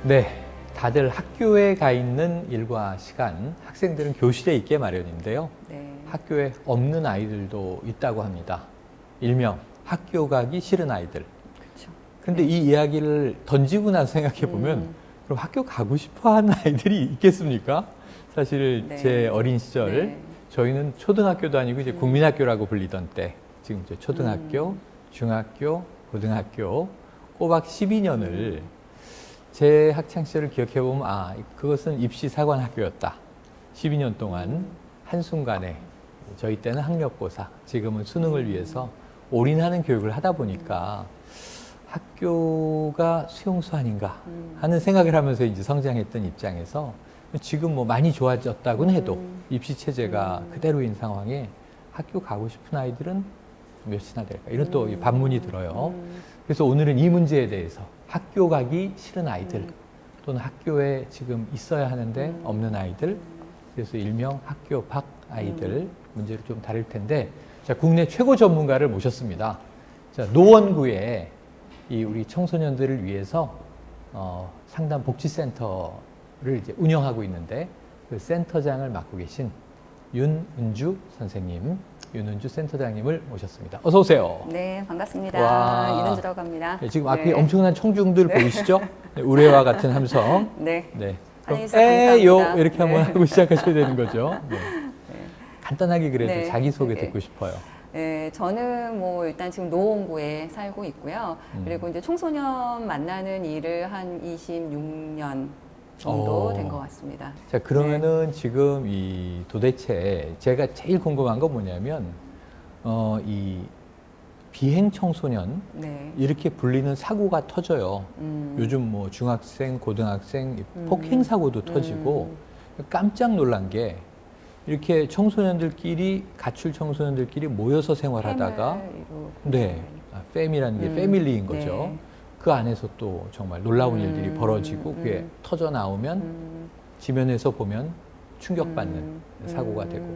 네, 다들 학교에 가 있는 일과 시간, 학생들은 교실에 있게 마련인데요. 네. 학교에 없는 아이들도 있다고 합니다. 일명 학교 가기 싫은 아이들. 그렇죠. 그런데 네. 이 이야기를 던지고 나서 생각해 보면 그럼 학교 가고 싶어 하는 아이들이 있겠습니까? 사실 네. 제 어린 시절 네. 저희는 초등학교도 아니고 이제 국민학교라고 불리던 때 지금 이제 초등학교, 중학교, 고등학교 꼬박 12년을 제 학창시절을 기억해 보면 아, 그것은 입시 사관 학교였다. 12년 동안 한순간에 저희 때는 학력고사, 지금은 수능을 위해서 올인하는 교육을 하다 보니까 학교가 수용소 아닌가 하는 생각을 하면서 이제 성장했던 입장에서 지금 뭐 많이 좋아졌다고는 해도 입시 체제가 그대로인 상황에 학교 가고 싶은 아이들은 몇이나 될까 이런 또 반문이 들어요. 그래서 오늘은 이 문제에 대해서 학교 가기 싫은 아이들 또는 학교에 지금 있어야 하는데 없는 아이들, 그래서 일명 학교 밖 아이들 문제를 좀 다룰 텐데, 자, 국내 최고 전문가를 모셨습니다. 자, 노원구에 이 우리 청소년들을 위해서 상담 복지센터를 이제 운영하고 있는데 그 센터장을 맡고 계신 윤은주 선생님, 윤은주 센터장님을 모셨습니다. 어서 오세요. 네, 반갑습니다. 와. 윤은주라고 합니다. 네, 지금 네. 앞에 엄청난 청중들 보이시죠? 네, 우레와 같은 함성. 네. 네. 그럼 환영해주셔서 감사합니다. 이렇게 한번 네. 하고 시작하셔야 되는 거죠. 네. 네. 간단하게 그래도 네, 자기소개 네. 듣고 싶어요. 네, 저는 뭐 일단 지금 노원구에 살고 있고요. 그리고 이제 청소년 만나는 일을 한 26년 정도 된 것 같습니다. 자, 그러면은 지금 이 도대체 제가 제일 궁금한 건 뭐냐면, 이 비행 청소년 네. 이렇게 불리는 사고가 터져요. 요즘 뭐 중학생, 고등학생 폭행 사고도 터지고 깜짝 놀란 게 이렇게 청소년들끼리 가출 청소년들끼리 모여서 생활하다가 네, 팸이라는 게 패밀리인 거죠. 네. 그 안에서 또 정말 놀라운 일들이 벌어지고 그게 터져 나오면 지면에서 보면 충격받는 사고가 되고.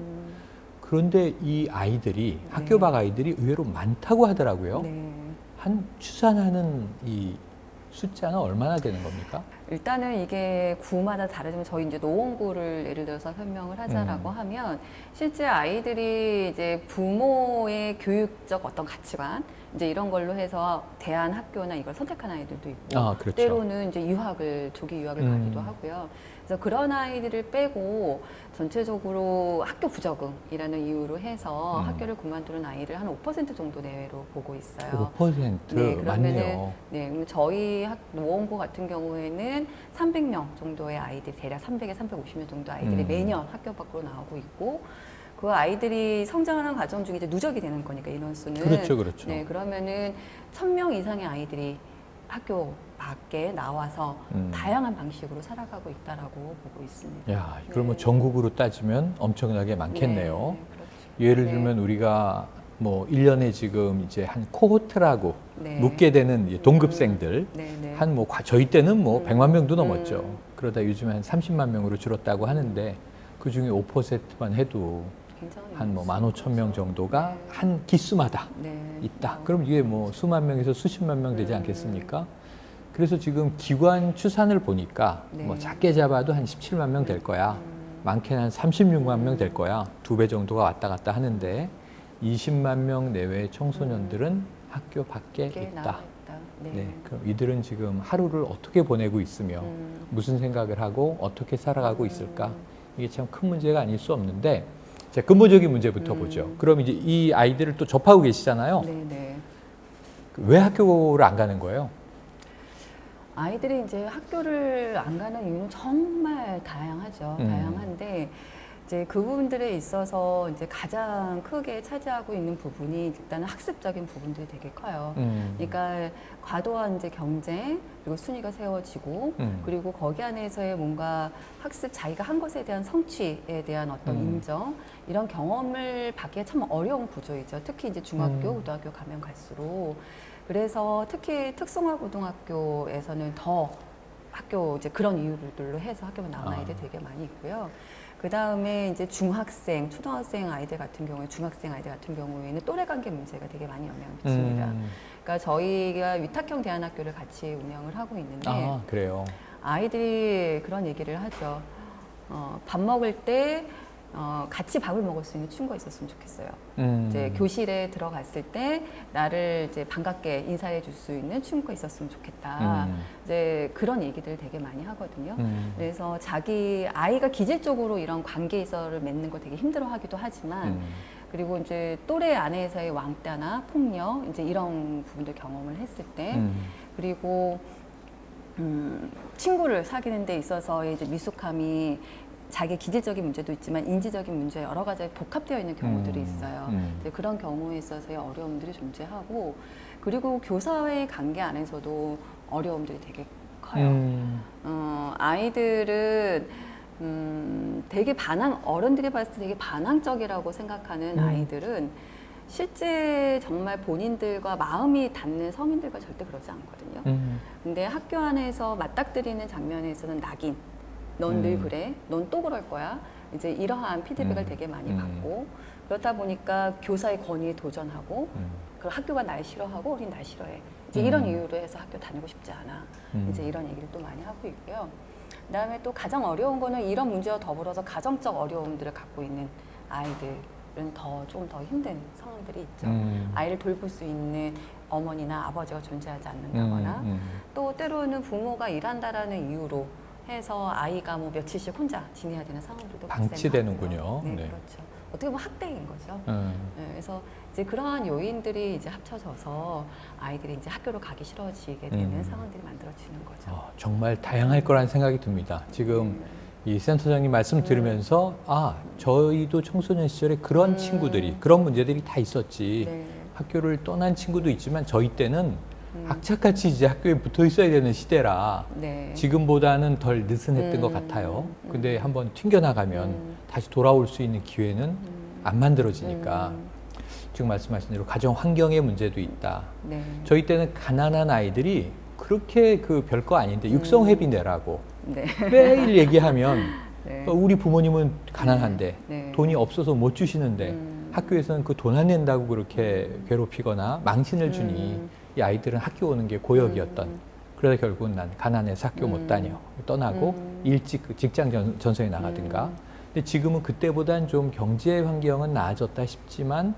그런데 이 아이들이 학교 밖 아이들이 의외로 많다고 하더라고요. 네. 한 추산하는 이 숫자는 얼마나 되는 겁니까? 일단은 이게 구마다 다르지만 저희 이제 노원구를 예를 들어서 설명을 하자라고 하면 실제 아이들이 이제 부모의 교육적 어떤 가치관 이제 이런 걸로 해서 대한 학교나 이걸 선택한 아이들도 있고 그렇죠. 때로는 이제 조기 유학을 가기도 하고요. 그래서 그런 아이들을 빼고 전체적으로 학교 부적응이라는 이유로 해서 학교를 그만두는 아이를 한 5% 정도 내외로 보고 있어요. 5% 네, 맞네요. 네, 그럼 저희 노원구 같은 경우에는 300명 정도의 아이들, 대략 300에 350명 정도 아이들이 매년 학교 밖으로 나오고 있고, 그 아이들이 성장하는 과정 중에 이제 누적이 되는 거니까 인원수는. 그렇죠, 그렇죠. 네, 그러면은 1000명 이상의 아이들이 학교 밖에 나와서 다양한 방식으로 살아가고 있다라고 보고 있습니다. 야, 이걸 뭐 전국으로 따지면 엄청나게 많겠네요. 네, 그렇죠. 예를 네. 들면 우리가 뭐 1년에 지금 이제 한 코호트라고 네. 묻게 되는 이 동급생들 네, 네. 한 뭐 저희 때는 뭐 100만 명도 넘었죠. 그러다 요즘에 한 30만 명으로 줄었다고 하는데 그 중에 5%만 해도 굉장히 한 뭐 많습니다. 15,000명 정도가 네. 한 기수마다 네. 있다. 그럼 이게 뭐 수만 명에서 수십만 명 되지 않겠습니까? 그래서 지금 기관 추산을 보니까 네. 뭐 작게 잡아도 한 17만 명 될 거야. 많게는 한 36만 명 될 거야. 2배 정도가 왔다 갔다 하는데 20만 명 내외의 청소년들은 학교 밖에 나와 있다. 있다. 네. 네, 그럼 이들은 지금 하루를 어떻게 보내고 있으며 무슨 생각을 하고 어떻게 살아가고 있을까? 이게 참 큰 문제가 아닐 수 없는데, 자, 근본적인 문제부터 보죠. 그럼 이제 이 아이들을 또 접하고 계시잖아요. 네, 네. 왜 학교를 안 가는 거예요? 아이들이 이제 학교를 안 가는 이유는 정말 다양하죠. 다양한데 이제 그 부분들에 있어서 이제 가장 크게 차지하고 있는 부분이 일단은 학습적인 부분들이 되게 커요. 그러니까 과도한 이제 경쟁, 그리고 순위가 세워지고, 그리고 거기 안에서의 뭔가 학습, 자기가 한 것에 대한 성취에 대한 어떤 인정, 이런 경험을 받기가 참 어려운 구조이죠. 특히 이제 중학교, 고등학교 가면 갈수록. 그래서 특히 특성화 고등학교에서는 더 학교 이제 그런 이유들로 해서 학교만 나온 아이들이 되게 많이 있고요. 그 다음에 이제 중학생, 초등학생 아이들 같은 경우에, 중학생 아이들 같은 경우에는 또래 관계 문제가 되게 많이 영향을 미칩니다. 그러니까 저희가 위탁형 대안학교를 같이 운영을 하고 있는데, 그래요. 아이들이 그런 얘기를 하죠. 밥 먹을 때 같이 밥을 먹을 수 있는 친구가 있었으면 좋겠어요. 이제 교실에 들어갔을 때 나를 이제 반갑게 인사해 줄 수 있는 친구가 있었으면 좋겠다. 이제 그런 얘기들 되게 많이 하거든요. 그래서 자기 아이가 기질적으로 이런 관계에서를 맺는 걸 되게 힘들어하기도 하지만 그리고 이제 또래 안에서의 왕따나 폭력 이제 이런 부분들 경험을 했을 때 그리고 친구를 사귀는 데 있어서의 이제 미숙함이 자기 기질적인 문제도 있지만 인지적인 문제 여러 가지 복합되어 있는 경우들이 있어요. 이제 그런 경우에 있어서의 어려움들이 존재하고 그리고 교사와의 관계 안에서도 어려움들이 되게 커요. 아이들은 되게 어른들이 봤을 때 되게 반항적이라고 생각하는 아이들은 실제 정말 본인들과 마음이 닿는 성인들과 절대 그러지 않거든요. 근데 학교 안에서 맞닥뜨리는 장면에서는 낙인, 넌 늘 그래, 넌 또 그럴 거야. 이제 이러한 피드백을 되게 많이 받고 그렇다 보니까 교사의 권위에 도전하고 그리고 학교가 날 싫어하고 우린 날 싫어해. 이제 이런 이유로 해서 학교 다니고 싶지 않아. 이제 이런 얘기를 또 많이 하고 있고요. 그다음에 또 가장 어려운 거는 이런 문제와 더불어서 가정적 어려움들을 갖고 있는 아이들은 조금 더 힘든 상황들이 있죠. 아이를 돌볼 수 있는 어머니나 아버지가 존재하지 않는다거나 또 때로는 부모가 일한다라는 이유로 해서 아이가 뭐 며칠씩 혼자 지내야 되는 상황들도 방치되는군요. 네, 그렇죠. 어떻게 보면 학대인 거죠. 네, 그래서 이제 그러한 요인들이 이제 합쳐져서 아이들이 이제 학교로 가기 싫어지게 되는 상황들이 만들어지는 거죠. 정말 다양할 거라는 생각이 듭니다. 지금 이 센터장님 말씀 들으면서 저희도 청소년 시절에 그런 친구들이 그런 문제들이 다 있었지. 네. 학교를 떠난 친구도 있지만 저희 때는 악착같이 이제 학교에 붙어 있어야 되는 시대라 네. 지금보다는 덜 느슨했던 것 같아요. 근데 한번 튕겨나가면 다시 돌아올 수 있는 기회는 안 만들어지니까 지금 말씀하신 대로 가정 환경의 문제도 있다. 네. 저희 때는 가난한 아이들이 그렇게 그 별거 아닌데 육성회비 내라고 네. 매일 얘기하면 네. 우리 부모님은 가난한데 네. 돈이 없어서 못 주시는데 학교에서는 그 돈 안 낸다고 그렇게 괴롭히거나 망신을 주니 이 아이들은 학교 오는 게 고역이었던 그러다 결국은 난 가난해서 학교 못 다녀 떠나고 일찍 그 직장 전선에 나가든가 근데 지금은 그때보단 좀 경제 환경은 나아졌다 싶지만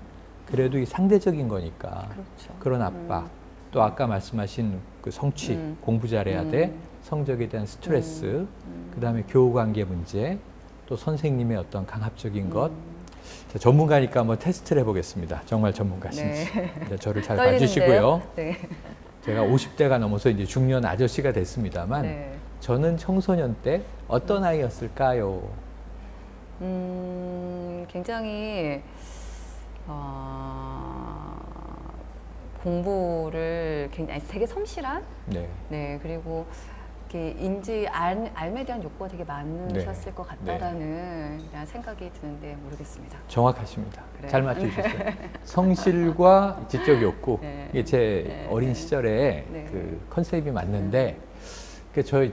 그래도 이 상대적인 거니까 그렇죠. 그런 압박 또 아까 말씀하신 그 성취 공부 잘해야 돼 성적에 대한 스트레스 그 다음에 교우관계 문제 또 선생님의 어떤 강압적인 것 자, 전문가니까 한번 테스트를 해보겠습니다. 정말 전문가신지. 네. 저를 잘 떨리는데요? 봐주시고요. 네. 제가 50대가 넘어서 이제 중년 아저씨가 됐습니다만 네. 저는 청소년 때 어떤 아이였을까요? 굉장히 공부를 굉장히 되게 성실한 네. 네 그리고 이렇게 알에 대한 욕구가 되게 많으셨을 것 같다라는 그냥 생각이 드는데 모르겠습니다. 정확하십니다. 그래요? 잘 맞추셨어요. 성실과 지적 욕구 네. 이게 제 네. 어린 시절에 네. 그 컨셉이 맞는데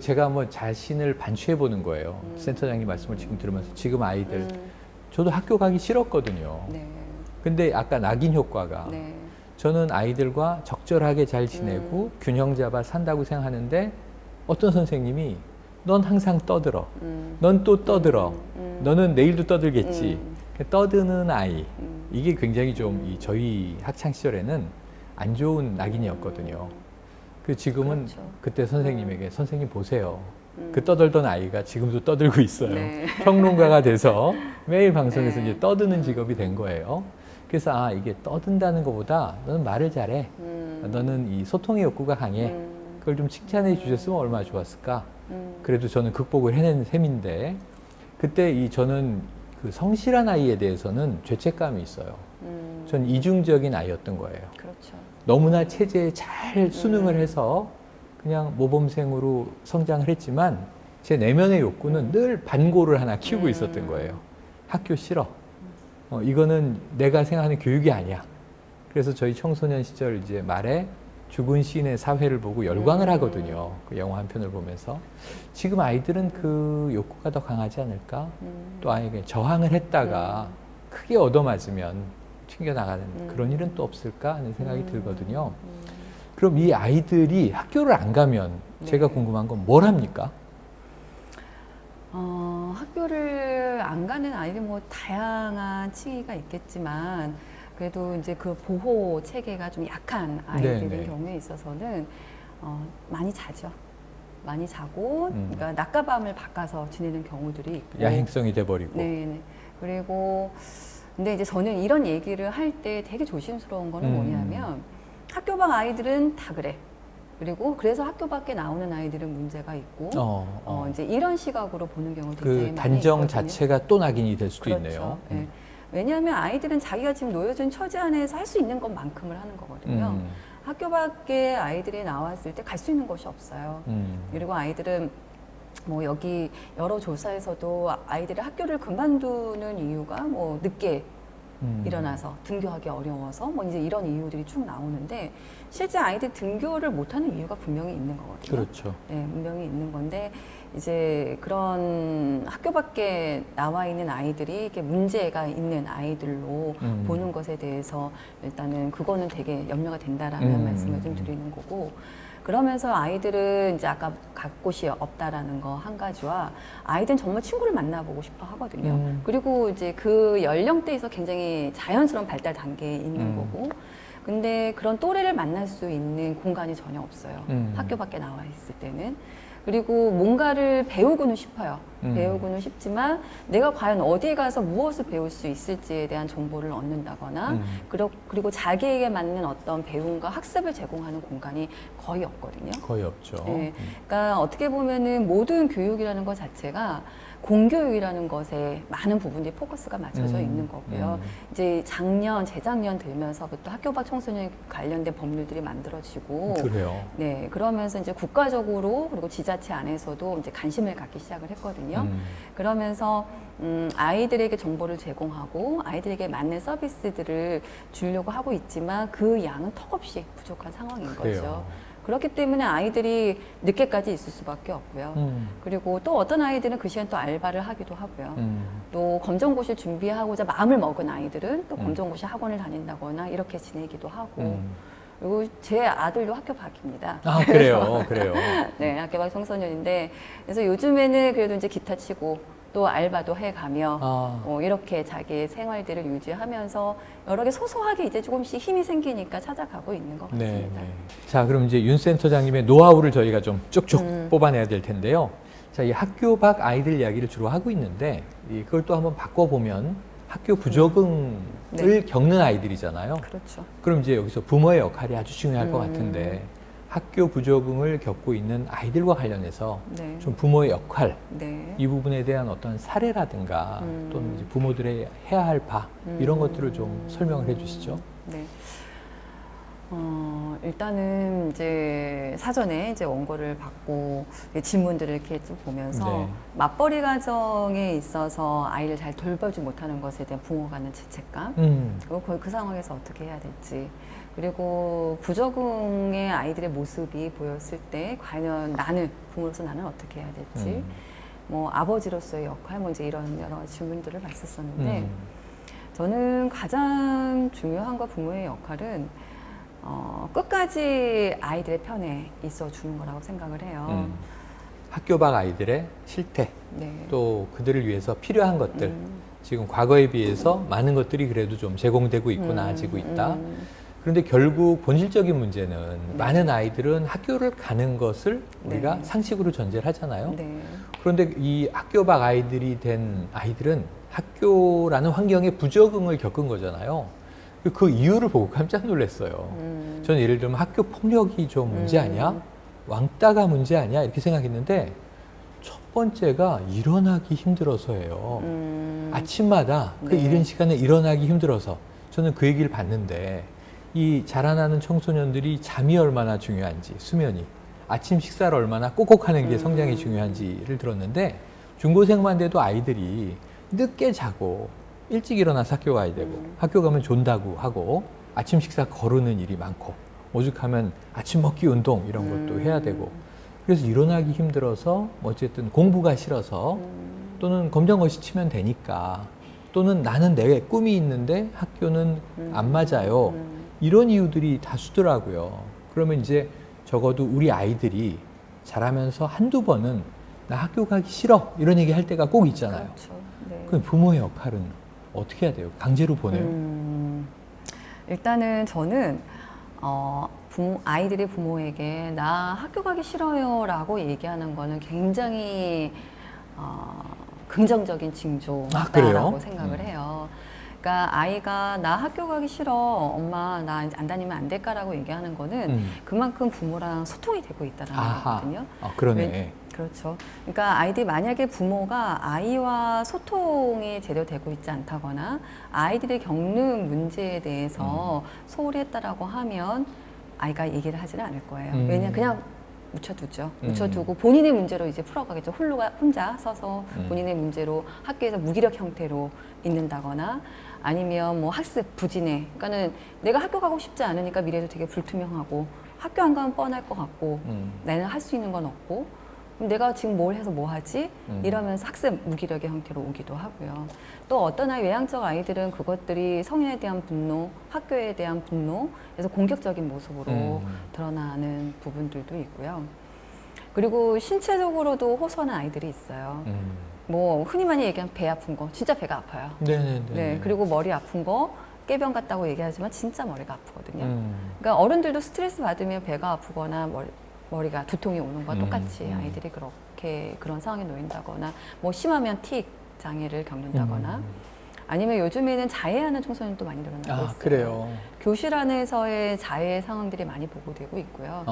제가 뭐 자신을 반추해 보는 거예요. 센터장님 말씀을 지금 들으면서 지금 아이들 저도 학교 가기 싫었거든요. 네. 근데 아까 낙인 효과가 네. 저는 아이들과 적절하게 잘 지내고 균형 잡아 산다고 생각하는데 어떤 선생님이 넌 항상 떠들어. 넌 또 떠들어. 너는 내일도 떠들겠지. 떠드는 아이. 이게 굉장히 좀 저희 학창 시절에는 안 좋은 낙인이었거든요. 그 지금은 그렇죠. 그때 선생님에게 선생님 보세요. 그 떠들던 아이가 지금도 떠들고 있어요. 네. 평론가가 돼서 매일 방송에서 네. 이제 떠드는 직업이 된 거예요. 그래서 이게 떠든다는 것보다 너는 말을 잘해. 너는 이 소통의 욕구가 강해. 그걸 좀 칭찬해 주셨으면 얼마나 좋았을까. 그래도 저는 극복을 해낸 셈인데 그때 저는 그 성실한 아이에 대해서는 죄책감이 있어요. 전 이중적인 아이였던 거예요. 그렇죠. 너무나 체제에 잘 순응을 해서 그냥 모범생으로 성장을 했지만 제 내면의 욕구는 늘 반고를 하나 키우고 있었던 거예요. 학교 싫어. 이거는 내가 생각하는 교육이 아니야. 그래서 저희 청소년 시절 이제 말에 죽은 시인의 사회를 보고 열광을 하거든요. 그 영화 한 편을 보면서. 지금 아이들은 그 욕구가 더 강하지 않을까? 또 아이에게 저항을 했다가 크게 얻어맞으면 튕겨나가는 그런 일은 또 없을까 하는 생각이 들거든요. 그럼 이 아이들이 학교를 안 가면 제가 궁금한 건 뭘 합니까? 학교를 안 가는 아이들 뭐 다양한 층위가 있겠지만 그래도 이제 그 보호 체계가 좀 약한 아이들의 네네. 경우에 있어서는 많이 자죠. 많이 자고, 음. 그러니까 낮과 밤을 바꿔서 지내는 경우들이 있고. 야행성이 돼버리고. 네. 그리고 근데 이제 저는 이런 얘기를 할 때 되게 조심스러운 거는 뭐냐면 학교 밖 아이들은 다 그래. 그리고 그래서 학교 밖에 나오는 아이들은 문제가 있고 이제 이런 시각으로 보는 경우도 굉장히 그 많이 단정 있거든요. 자체가 또 낙인이 될 수도 그렇죠. 있네요. 예. 왜냐하면 아이들은 자기가 지금 놓여진 처지 안에서 할 수 있는 것만큼을 하는 거거든요. 학교 밖에 아이들이 나왔을 때 갈 수 있는 곳이 없어요. 그리고 아이들은 뭐 여기 여러 조사에서도 아이들이 학교를 그만두는 이유가 뭐 늦게 일어나서 등교하기 어려워서 뭐 이제 이런 이유들이 쭉 나오는데 실제 아이들 등교를 못하는 이유가 분명히 있는 거거든요. 그렇죠. 네, 분명히 있는 건데 이제 그런 학교 밖에 나와 있는 아이들이 이렇게 문제가 있는 아이들로 보는 것에 대해서 일단은 그거는 되게 염려가 된다라는 말씀을 좀 드리는 거고. 그러면서 아이들은 이제 아까 갈 곳이 없다라는 거 한 가지와 아이들은 정말 친구를 만나보고 싶어 하거든요. 그리고 이제 그 연령대에서 굉장히 자연스러운 발달 단계에 있는 거고. 근데 그런 또래를 만날 수 있는 공간이 전혀 없어요. 학교 밖에 나와 있을 때는. 그리고 뭔가를 배우고는 싶어요. 배우고는 싶지만 내가 과연 어디에 가서 무엇을 배울 수 있을지에 대한 정보를 얻는다거나 그리고 자기에게 맞는 어떤 배움과 학습을 제공하는 공간이 거의 없거든요. 거의 없죠. 네. 그러니까 어떻게 보면은 모든 교육이라는 것 자체가 공교육이라는 것에 많은 부분들이 포커스가 맞춰져 있는 거고요. 이제 재작년 들면서부터 학교 밖 청소년 관련된 법률들이 만들어지고, 그래요. 네, 그러면서 이제 국가적으로 그리고 지자체 안에서도 이제 관심을 갖기 시작을 했거든요. 그러면서 아이들에게 정보를 제공하고 아이들에게 맞는 서비스들을 주려고 하고 있지만 그 양은 턱없이 부족한 상황인 그래요. 거죠. 그렇기 때문에 아이들이 늦게까지 있을 수밖에 없고요. 그리고 또 어떤 아이들은 그 시간 또 알바를 하기도 하고요. 또 검정고시 준비하고자 마음을 먹은 아이들은 또 검정고시 학원을 다닌다거나 이렇게 지내기도 하고. 그리고 제 아들도 학교 밖입니다. 아, 그래요. 그래요. 네, 학교 밖 청소년인데 그래서 요즘에는 그래도 이제 기타 치고 또 알바도 해가며 이렇게 자기의 생활들을 유지하면서 여러 개 소소하게 이제 조금씩 힘이 생기니까 찾아가고 있는 것 같습니다. 네, 네. 자, 그럼 이제 윤 센터장님의 노하우를 저희가 좀 쭉쭉 뽑아내야 될 텐데요. 자, 이 학교 밖 아이들 이야기를 주로 하고 있는데 그걸 또 한번 바꿔보면 학교 부적응을 네. 겪는 아이들이잖아요. 그렇죠. 그럼 이제 여기서 부모의 역할이 아주 중요할 것 같은데 학교 부적응을 겪고 있는 아이들과 관련해서 네. 좀 부모의 역할, 네. 이 부분에 대한 어떤 사례라든가 또는 이제 부모들의 해야 할 바 이런 것들을 좀 설명을 해주시죠. 네. 일단은 이제 사전에 이제 원고를 받고 질문들을 이렇게 쭉 보면서 네. 맞벌이 가정에 있어서 아이를 잘 돌보지 못하는 것에 대한 부모가 갖는 죄책감, 그리고 그 상황에서 어떻게 해야 될지, 그리고 부적응의 아이들의 모습이 보였을 때 과연 부모로서 나는 어떻게 해야 될지, 뭐 아버지로서의 역할, 뭐 이제 이런 여러 질문들을 봤었었는데 저는 가장 중요한 거 부모의 역할은 끝까지 아이들의 편에 있어 주는 거라고 생각을 해요. 학교 밖 아이들의 실태, 네. 또 그들을 위해서 필요한 것들, 지금 과거에 비해서 많은 것들이 그래도 좀 제공되고 있고 나아지고 있다. 그런데 결국 본질적인 문제는 많은 아이들은 학교를 가는 것을 우리가 상식으로 전제를 하잖아요. 네. 그런데 이 학교 밖 아이들이 된 아이들은 학교라는 환경에 부적응을 겪은 거잖아요. 그 이유를 보고 깜짝 놀랐어요. 저는 예를 들면 학교 폭력이 좀 문제 아니야? 왕따가 문제 아니야? 이렇게 생각했는데 첫 번째가 일어나기 힘들어서예요. 아침마다 그 네. 이른 시간에 일어나기 힘들어서 저는 그 얘기를 봤는데 이 자라나는 청소년들이 잠이 얼마나 중요한지, 수면이, 아침 식사를 얼마나 꼭꼭 하는 게 성장이 중요한지를 들었는데 중고생만 돼도 아이들이 늦게 자고 일찍 일어나서 학교 가야 되고 학교 가면 존다고 하고 아침 식사 거르는 일이 많고 오죽하면 아침 먹기 운동 이런 것도 해야 되고 그래서 일어나기 힘들어서 어쨌든 공부가 싫어서 또는 검정고시 치면 되니까 또는 나는 내 꿈이 있는데 학교는 안 맞아요. 이런 이유들이 다수더라고요. 그러면 이제 적어도 우리 아이들이 자라면서 한두 번은 나 학교 가기 싫어 이런 얘기 할 때가 꼭 있잖아요. 그렇죠. 네. 그럼 부모의 역할은 어떻게 해야 돼요? 강제로 보내요? 일단은 저는 아이들이 부모에게 나 학교 가기 싫어요라고 얘기하는 거는 굉장히 긍정적인 징조다라고 생각을 해요. 그러니까 아이가 나 학교 가기 싫어, 엄마 나 안 다니면 안 될까라고 얘기하는 거는 그만큼 부모랑 소통이 되고 있다는 거거든요. 그러네. 그렇죠. 그러니까 아이들이 만약에 부모가 아이와 소통이 제대로 되고 있지 않다거나 아이들이 겪는 문제에 대해서 소홀히 했다라고 하면 아이가 얘기를 하지는 않을 거예요. 왜냐면 그냥 묻혀두죠. 묻혀두고 본인의 문제로 이제 풀어가겠죠. 혼자 서서 본인의 문제로 학교에서 무기력 형태로 있는다거나 아니면 뭐 학습 부진해. 그러니까는 내가 학교 가고 싶지 않으니까 미래도 되게 불투명하고 학교 안 가면 뻔할 것 같고 나는 할 수 있는 건 없고 그럼 내가 지금 뭘 해서 뭐 하지? 이러면서 학습 무기력의 형태로 오기도 하고요. 또 어떤 외향적 아이들은 그것들이 성인에 대한 분노, 학교에 대한 분노, 그래서 공격적인 모습으로 드러나는 부분들도 있고요. 그리고 신체적으로도 호소하는 아이들이 있어요. 뭐 흔히 많이 얘기하면 배 아픈 거, 진짜 배가 아파요. 네네네. 네, 그리고 머리 아픈 거, 깨병 같다고 얘기하지만 진짜 머리가 아프거든요. 그러니까 어른들도 스트레스 받으면 배가 아프거나 머리가 두통이 오는 거와 똑같이 아이들이 그렇게 그런 상황에 놓인다거나 뭐 심하면 틱 장애를 겪는다거나 아니면 요즘에는 자해하는 청소년도 많이 늘어나고 있어요. 그래요. 교실 안에서의 자해 상황들이 많이 보고되고 있고요.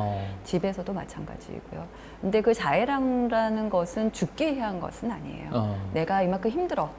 집에서도 마찬가지이고요. 근데 그 자해라는 것은 죽게 해야 한 것은 아니에요. 내가 이만큼 힘들어.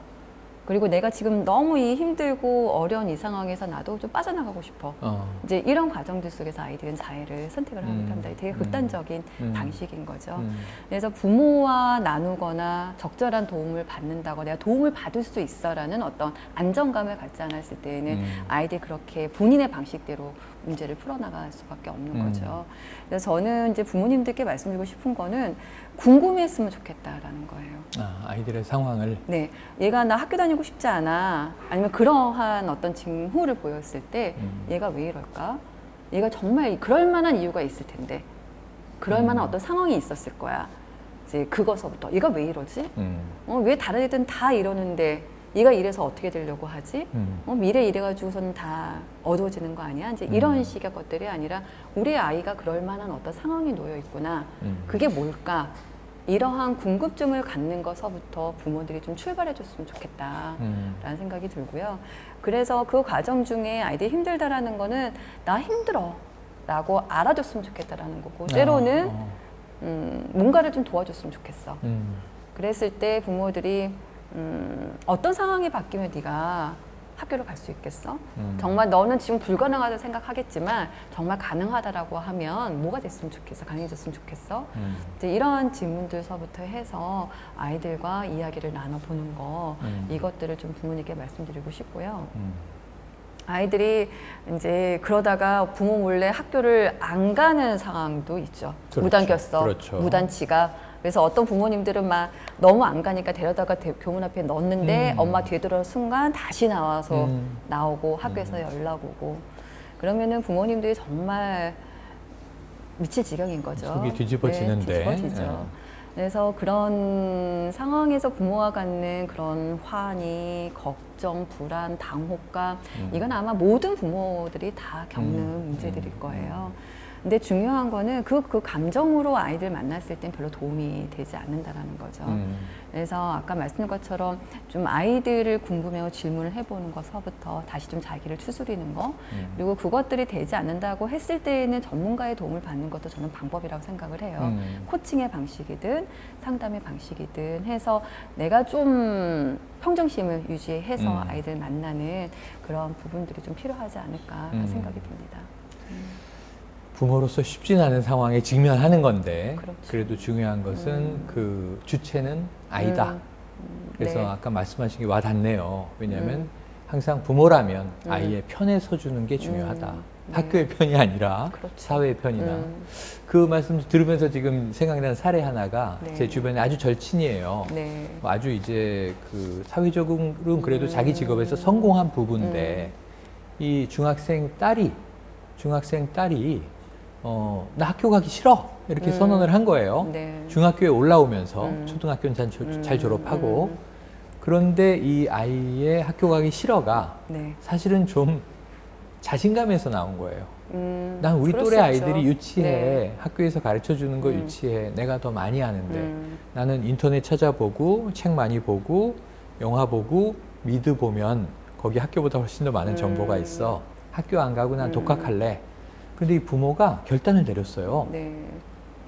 그리고 내가 지금 너무 힘들고 어려운 이 상황에서 나도 좀 빠져나가고 싶어. 이제 이런 과정들 속에서 아이들은 자해를 선택을 하기도 합니다. 되게 극단적인 방식인 거죠. 그래서 부모와 나누거나 적절한 도움을 받는다거나 내가 도움을 받을 수 있어라는 어떤 안정감을 갖지 않았을 때에는 아이들이 그렇게 본인의 방식대로 문제를 풀어나갈 수밖에 없는 거죠. 그래서 저는 이제 부모님들께 말씀드리고 싶은 거는 궁금했으면 좋겠다라는 거예요. 아이들의 상황을. 네, 얘가 나 학교 다니고 싶지 않아. 아니면 그러한 어떤 징후를 보였을 때 얘가 왜 이럴까? 얘가 정말 그럴 만한 이유가 있을 텐데, 그럴 만한 어떤 상황이 있었을 거야. 이제 그거서부터 얘가 왜 이러지? 왜 다른 애들은 다 이러는데 얘가 이래서 어떻게 되려고 하지? 미래 이래가지고서는 다 어두워지는 거 아니야? 이제 이런 식의 것들이 아니라 우리 아이가 그럴 만한 어떤 상황이 놓여 있구나. 그게 뭘까? 이러한 궁금증을 갖는 것서부터 부모들이 좀 출발해 줬으면 좋겠다라는 생각이 들고요. 그래서 그 과정 중에 아이들이 힘들다라는 거는 나 힘들어 라고 알아줬으면 좋겠다라는 거고 때로는 뭔가를 좀 도와줬으면 좋겠어. 그랬을 때 부모들이 어떤 상황이 바뀌면 네가 학교를 갈 수 있겠어? 정말 너는 지금 불가능하다고 생각하겠지만 정말 가능하다라고 하면 뭐가 됐으면 좋겠어? 가능해졌으면 좋겠어? 이제 이러한 질문들서부터 해서 아이들과 이야기를 나눠보는 거 이것들을 좀 부모님께 말씀드리고 싶고요. 아이들이 이제 그러다가 부모 몰래 학교를 안 가는 상황도 있죠. 그렇죠. 무단 결석, 그렇죠. 무단 지각. 그래서 어떤 부모님들은 막 너무 안 가니까 데려다가 교문 앞에 넣었는데 엄마 뒤돌아오는 순간 다시 나와서 나오고 학교에서 연락 오고 그러면은 부모님들이 정말 미칠 지경인 거죠. 속이 뒤집어지는데. 네, 뒤집어지죠. 그래서 그런 상황에서 부모가 갖는 그런 환희, 걱정, 불안, 당혹감 이건 아마 모든 부모들이 다 겪는 문제들일 거예요. 근데 중요한 거는 그 감정으로 아이들 만났을 땐 별로 도움이 되지 않는다라는 거죠. 그래서 아까 말씀드린 것처럼 좀 아이들을 궁금해하고 질문을 해보는 것서부터 다시 좀 자기를 추스리는 거 그리고 그것들이 되지 않는다고 했을 때에는 전문가의 도움을 받는 것도 저는 방법이라고 생각을 해요. 코칭의 방식이든 상담의 방식이든 해서 내가 좀 평정심을 유지해서 아이들 만나는 그런 부분들이 좀 필요하지 않을까 생각이 듭니다. 부모로서 쉽진 않은 상황에 직면하는 건데 그렇죠. 그래도 중요한 것은 그 주체는 아이다. 그래서 네. 아까 말씀하신 게 와닿네요. 왜냐하면 항상 부모라면 아이의 편에 서주는 게 중요하다. 학교의 편이 아니라 그렇죠. 사회의 편이다. 그 말씀 들으면서 지금 생각나는 사례 하나가 네. 제 주변에 아주 절친이에요. 네. 아주 이제 그 사회적으로는 그래도 자기 직업에서 성공한 부부인데 이 중학생 딸이 나 학교 가기 싫어 이렇게 선언을 한 거예요. 네. 중학교에 올라오면서 초등학교는 잘 졸업하고 그런데 이 아이의 학교 가기 싫어가 네. 사실은 좀 자신감에서 나온 거예요. 난 우리 그럴 또래 수 아이들이 있죠. 유치해. 네. 학교에서 가르쳐 주는 거 유치해. 내가 더 많이 아는데. 음. 나는 인터넷 찾아보고 책 많이 보고 영화 보고 미드 보면 거기 학교보다 훨씬 더 많은 정보가 있어. 학교 안 가고 난 독학할래. 근데 이 부모가 결단을 내렸어요. 네.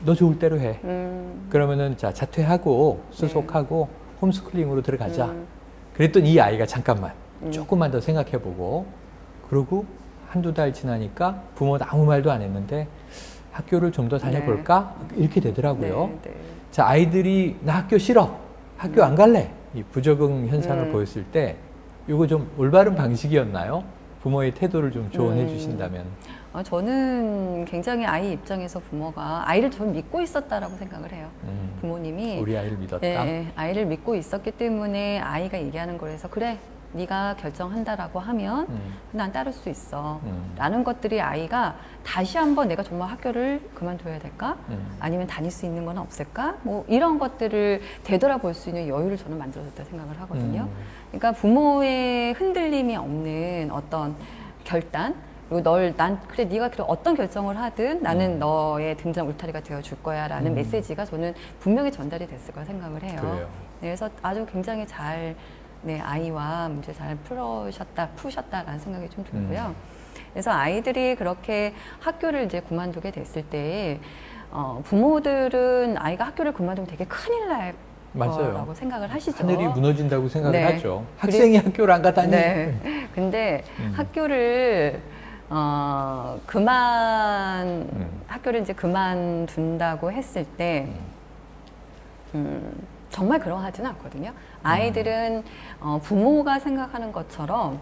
너 좋을 대로 해. 음. 그러면은 자 자퇴하고 수속하고 홈스쿨링으로 들어가자. 그랬더니 이 아이가 잠깐만 조금만 더 생각해보고 그러고 한두 달 지나니까 부모도 아무 말도 안 했는데 학교를 좀 더 다녀볼까? 이렇게 되더라고요. 네, 네. 자, 아이들이 나 학교 싫어. 학교 안 갈래. 이 부적응 현상을 보였을 때 이거 좀 올바른 방식이었나요? 부모의 태도를 좀 조언해 주신다면. 저는 굉장히 아이 입장에서 부모가 아이를 좀 믿고 있었다라고 생각을 해요. 부모님이 우리 아이를 믿었다. 예, 아이를 믿고 있었기 때문에 아이가 얘기하는 거에서 그래 네가 결정한다라고 하면 난 따를 수 있어 라는 것들이 아이가 다시 한번 내가 정말 학교를 그만둬야 될까? 아니면 다닐 수 있는 건 없을까? 뭐 이런 것들을 되돌아볼 수 있는 여유를 저는 만들어줬다 생각을 하거든요. 그러니까 부모의 흔들림이 없는 어떤 결단 그리고 그래 네가 그래 어떤 결정을 하든 나는 너의 등잔 울타리가 되어줄 거야 라는 메시지가 저는 분명히 전달이 됐을 거라 생각을 해요. 그래요. 그래서 아주 굉장히 잘 네, 아이와 문제 잘 푸셨다라는 생각이 좀 들고요. 그래서 아이들이 그렇게 학교를 이제 그만두게 됐을 때, 부모들은 아이가 학교를 그만두면 되게 큰일 날 맞아요. 거라고 생각을 하시죠. 하늘이 무너진다고 생각을 네. 하죠. 학생이 학교를 안 가다니. 네. 근데 학교를 학교를 이제 그만둔다고 했을 때, 정말 그러하지는 않거든요. 아이들은 부모가 생각하는 것처럼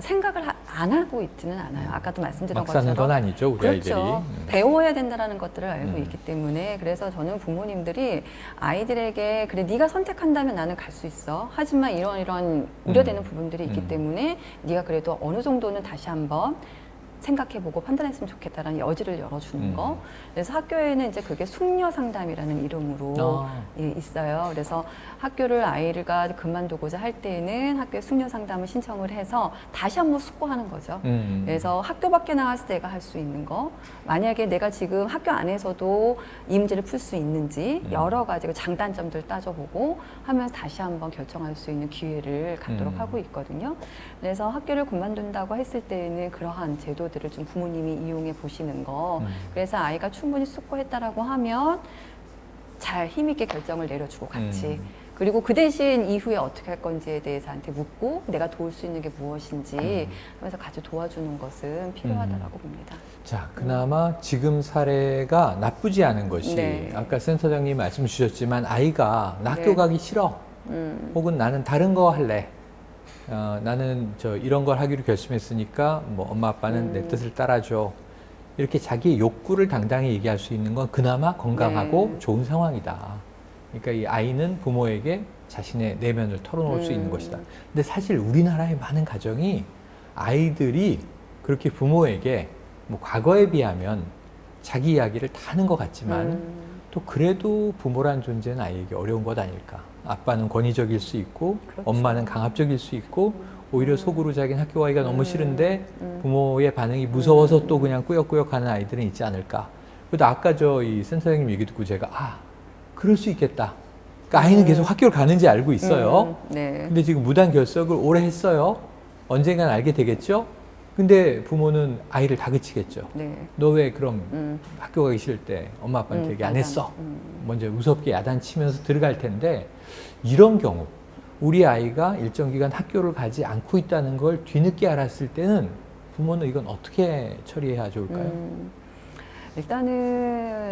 생각을 안 하고 있지는 않아요. 아까도 말씀드린 막 사는 것처럼. 건 아니죠, 우리 그렇죠. 아이들이. 배워야 된다는 것들을 알고 있기 때문에 그래서 저는 부모님들이 아이들에게 그래 네가 선택한다면 나는 갈 수 있어. 하지만 이런 우려되는 부분들이 있기 때문에 네가 그래도 어느 정도는 다시 한번 생각해보고 판단했으면 좋겠다라는 여지를 열어주는 거. 그래서 학교에는 이제 그게 숙녀 상담이라는 이름으로 예, 있어요. 그래서 학교를 아이가 그만두고자 할 때에는 학교에 숙녀 상담을 신청을 해서 다시 한번 숙고하는 거죠. 그래서 학교 밖에 나갔을 때 내가 할 수 있는 거. 만약에 내가 지금 학교 안에서도 이 문제를 풀 수 있는지 여러 가지 그 장단점들 따져보고 하면서 다시 한번 결정할 수 있는 기회를 갖도록 하고 있거든요. 그래서 학교를 그만둔다고 했을 때에는 그러한 제도들을 좀 부모님이 이용해 보시는 거. 그래서 아이가 충분히 숙고했다라고 하면 잘 힘있게 결정을 내려주고 같이. 그리고 그 대신 이후에 어떻게 할 건지에 대해서 한테 묻고 내가 도울 수 있는 게 무엇인지 하면서 같이 도와주는 것은 필요하다고 봅니다. 자, 그나마 지금 사례가 나쁘지 않은 것이 네. 아까 센터장님 말씀 주셨지만 아이가 나 학교 네. 가기 싫어. 혹은 나는 다른 거 할래. 나는 이런 걸 하기로 결심했으니까 뭐 엄마 아빠는 내 뜻을 따라줘. 이렇게 자기의 욕구를 당당히 얘기할 수 있는 건 그나마 건강하고 좋은 상황이다. 그러니까 이 아이는 부모에게 자신의 내면을 털어놓을 수 있는 것이다. 근데 사실 우리나라의 많은 가정이 아이들이 그렇게 부모에게 뭐 과거에 비하면 자기 이야기를 다 하는 것 같지만 또 그래도 부모란 존재는 아이에게 어려운 것 아닐까. 아빠는 권위적일 수 있고 그렇죠. 엄마는 강압적일 수 있고 오히려 속으로 자기는 학교 가기가 너무 싫은데 부모의 반응이 무서워서 또 그냥 꾸역꾸역 하는 아이들은 있지 않을까. 그래도 아까 이 센터장님 얘기 듣고 제가 그럴 수 있겠다. 그러니까 아이는 계속 학교를 가는지 알고 있어요. 네. 근데 지금 무단 결석을 오래 했어요. 언젠간 알게 되겠죠. 근데 부모는 아이를 다그치겠죠. 네. 너 왜 그럼 학교 가기 싫을 때 엄마 아빠한테 얘기 안 했어? 먼저 무섭게 야단치면서 들어갈 텐데 이런 경우 우리 아이가 일정 기간 학교를 가지 않고 있다는 걸 뒤늦게 알았을 때는 부모는 이건 어떻게 처리해야 좋을까요? 일단은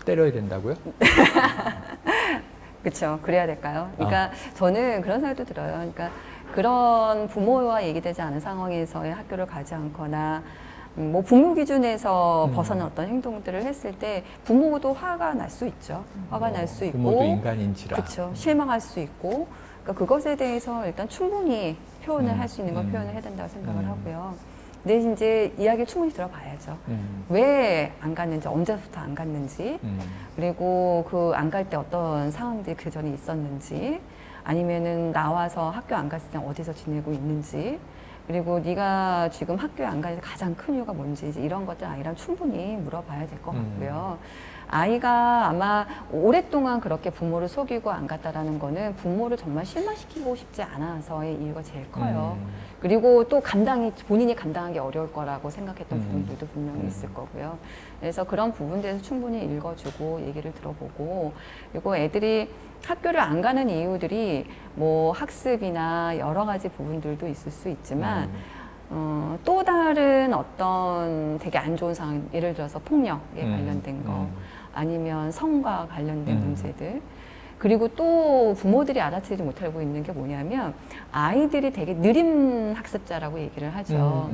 때려야 된다고요? 그렇죠. 그래야 될까요? 그러니까 저는 그런 생각도 들어요. 그러니까 그런 부모와 얘기되지 않은 상황에서의 학교를 가지 않거나 뭐 부모 기준에서 벗어난 어떤 행동들을 했을 때 부모도 화가 날 수 있죠. 화가 날 수 있고 부모도 인간인지라. 그렇죠. 실망할 수 있고 그러니까 그것에 대해서 일단 충분히 표현을 할 수 있는 건 표현을 해야 된다고 생각을 하고요. 근데 이제 이야기를 충분히 들어봐야죠. 왜 안 갔는지, 언제부터 안 갔는지, 그리고 그 안 갈 때 어떤 상황들이 그 전에 있었는지, 아니면은 나와서 학교 안 갔을 때 어디서 지내고 있는지, 그리고 네가 지금 학교에 안 가는 가장 큰 이유가 뭔지 이런 것들 아이랑 충분히 물어봐야 될 것 같고요. 아이가 아마 오랫동안 그렇게 부모를 속이고 안 갔다라는 거는 부모를 정말 실망시키고 싶지 않아서의 이유가 제일 커요. 그리고 또 본인이 감당하기 어려울 거라고 생각했던 부분들도 분명히 있을 거고요. 그래서 그런 부분들에서 충분히 읽어주고 얘기를 들어보고, 그리고 애들이 학교를 안 가는 이유들이 뭐 학습이나 여러 가지 부분들도 있을 수 있지만 또 다른 어떤 되게 안 좋은 상황, 예를 들어서 폭력에 관련된 거, 아니면 성과 관련된 문제들, 그리고 또 부모들이 알아채지 못하고 있는 게 뭐냐면 아이들이 되게 느린 학습자라고 얘기를 하죠.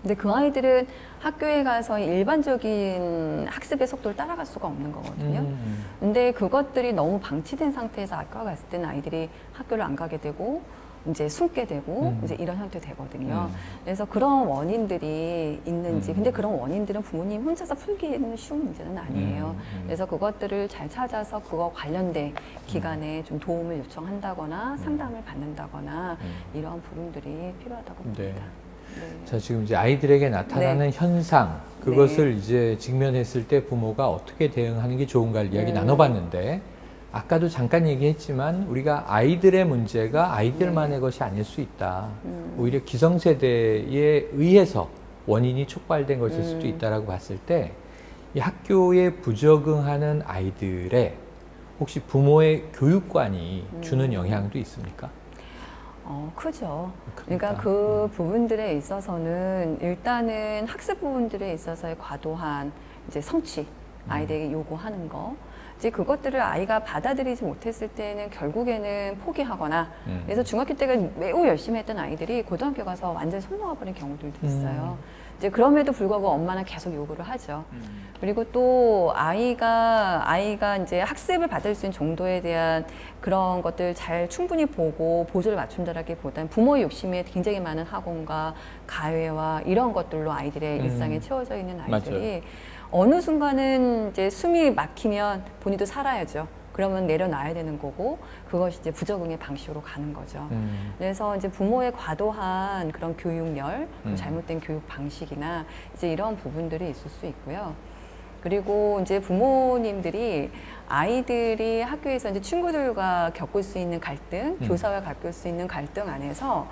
근데 그 아이들은 학교에 가서 일반적인 학습의 속도를 따라갈 수가 없는 거거든요. 근데 그것들이 너무 방치된 상태에서 학교 갔을 때는 아이들이 학교를 안 가게 되고 이제 숨게 되고 이제 이런 형태 되거든요. 그래서 그런 원인들이 있는지, 근데 그런 원인들은 부모님 혼자서 풀기에는 쉬운 문제는 아니에요. 그래서 그것들을 잘 찾아서 그거 관련된 기관에 좀 도움을 요청한다거나 상담을 받는다거나 이런 부분들이 필요하다고 봅니다. 네. 네. 자, 지금 이제 아이들에게 나타나는 현상, 그것을 이제 직면했을 때 부모가 어떻게 대응하는 게 좋은가를 이야기 나눠봤는데, 아까도 잠깐 얘기했지만 우리가 아이들의 문제가 아이들만의 것이 아닐 수 있다. 오히려 기성세대에 의해서 원인이 촉발된 것일 수도 있다라고 봤을 때, 이 학교에 부적응하는 아이들의 혹시 부모의 교육관이 주는 영향도 있습니까? 크죠. 그러니까 그 부분들에 있어서는 일단은 학습 부분들에 있어서의 과도한 이제 성취, 아이들에게 요구하는 거, 이제 그것들을 아이가 받아들이지 못했을 때는 결국에는 포기하거나, 그래서 중학교 때가 매우 열심히 했던 아이들이 고등학교 가서 완전히 손 놓아버린 경우들도 있어요. 이제 그럼에도 불구하고 엄마는 계속 요구를 하죠. 그리고 또 아이가 이제 학습을 받을 수 있는 정도에 대한 그런 것들 잘 충분히 보고 보조를 맞춘다라기보다는 부모의 욕심에 굉장히 많은 학원과 가외와 이런 것들로 아이들의 일상에 채워져 있는 아이들이 어느 순간은 이제 숨이 막히면 본인도 살아야죠. 그러면 내려놔야 되는 거고, 그것이 이제 부적응의 방식으로 가는 거죠. 그래서 이제 부모의 과도한 그런 교육열, 잘못된 교육 방식이나 이제 이런 부분들이 있을 수 있고요. 그리고 이제 부모님들이 아이들이 학교에서 이제 친구들과 겪을 수 있는 갈등, 교사와 겪을 수 있는 갈등 안에서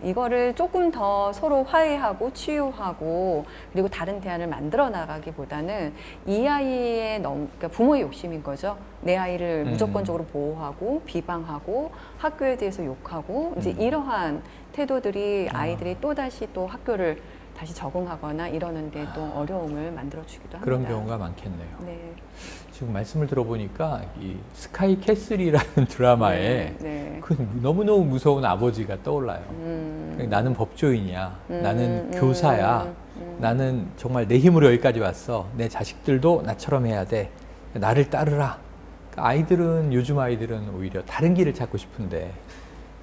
이거를 조금 더 서로 화해하고 치유하고 그리고 다른 대안을 만들어 나가기보다는 이 아이의 그러니까 부모의 욕심인 거죠. 내 아이를 무조건적으로 보호하고 비방하고 학교에 대해서 욕하고 이제 이러한 태도들이 아이들이 또다시 또 학교를 다시 적응하거나 이러는데 또 어려움을 만들어주기도 합니다. 그런 경우가 많겠네요. 네. 지금 말씀을 들어보니까 이 스카이 캐슬이라는 드라마에 그 너무너무 무서운 아버지가 떠올라요. 나는 법조인이야. 나는 교사야. 나는 정말 내 힘으로 여기까지 왔어. 내 자식들도 나처럼 해야 돼. 나를 따르라. 그러니까 요즘 아이들은 오히려 다른 길을 찾고 싶은데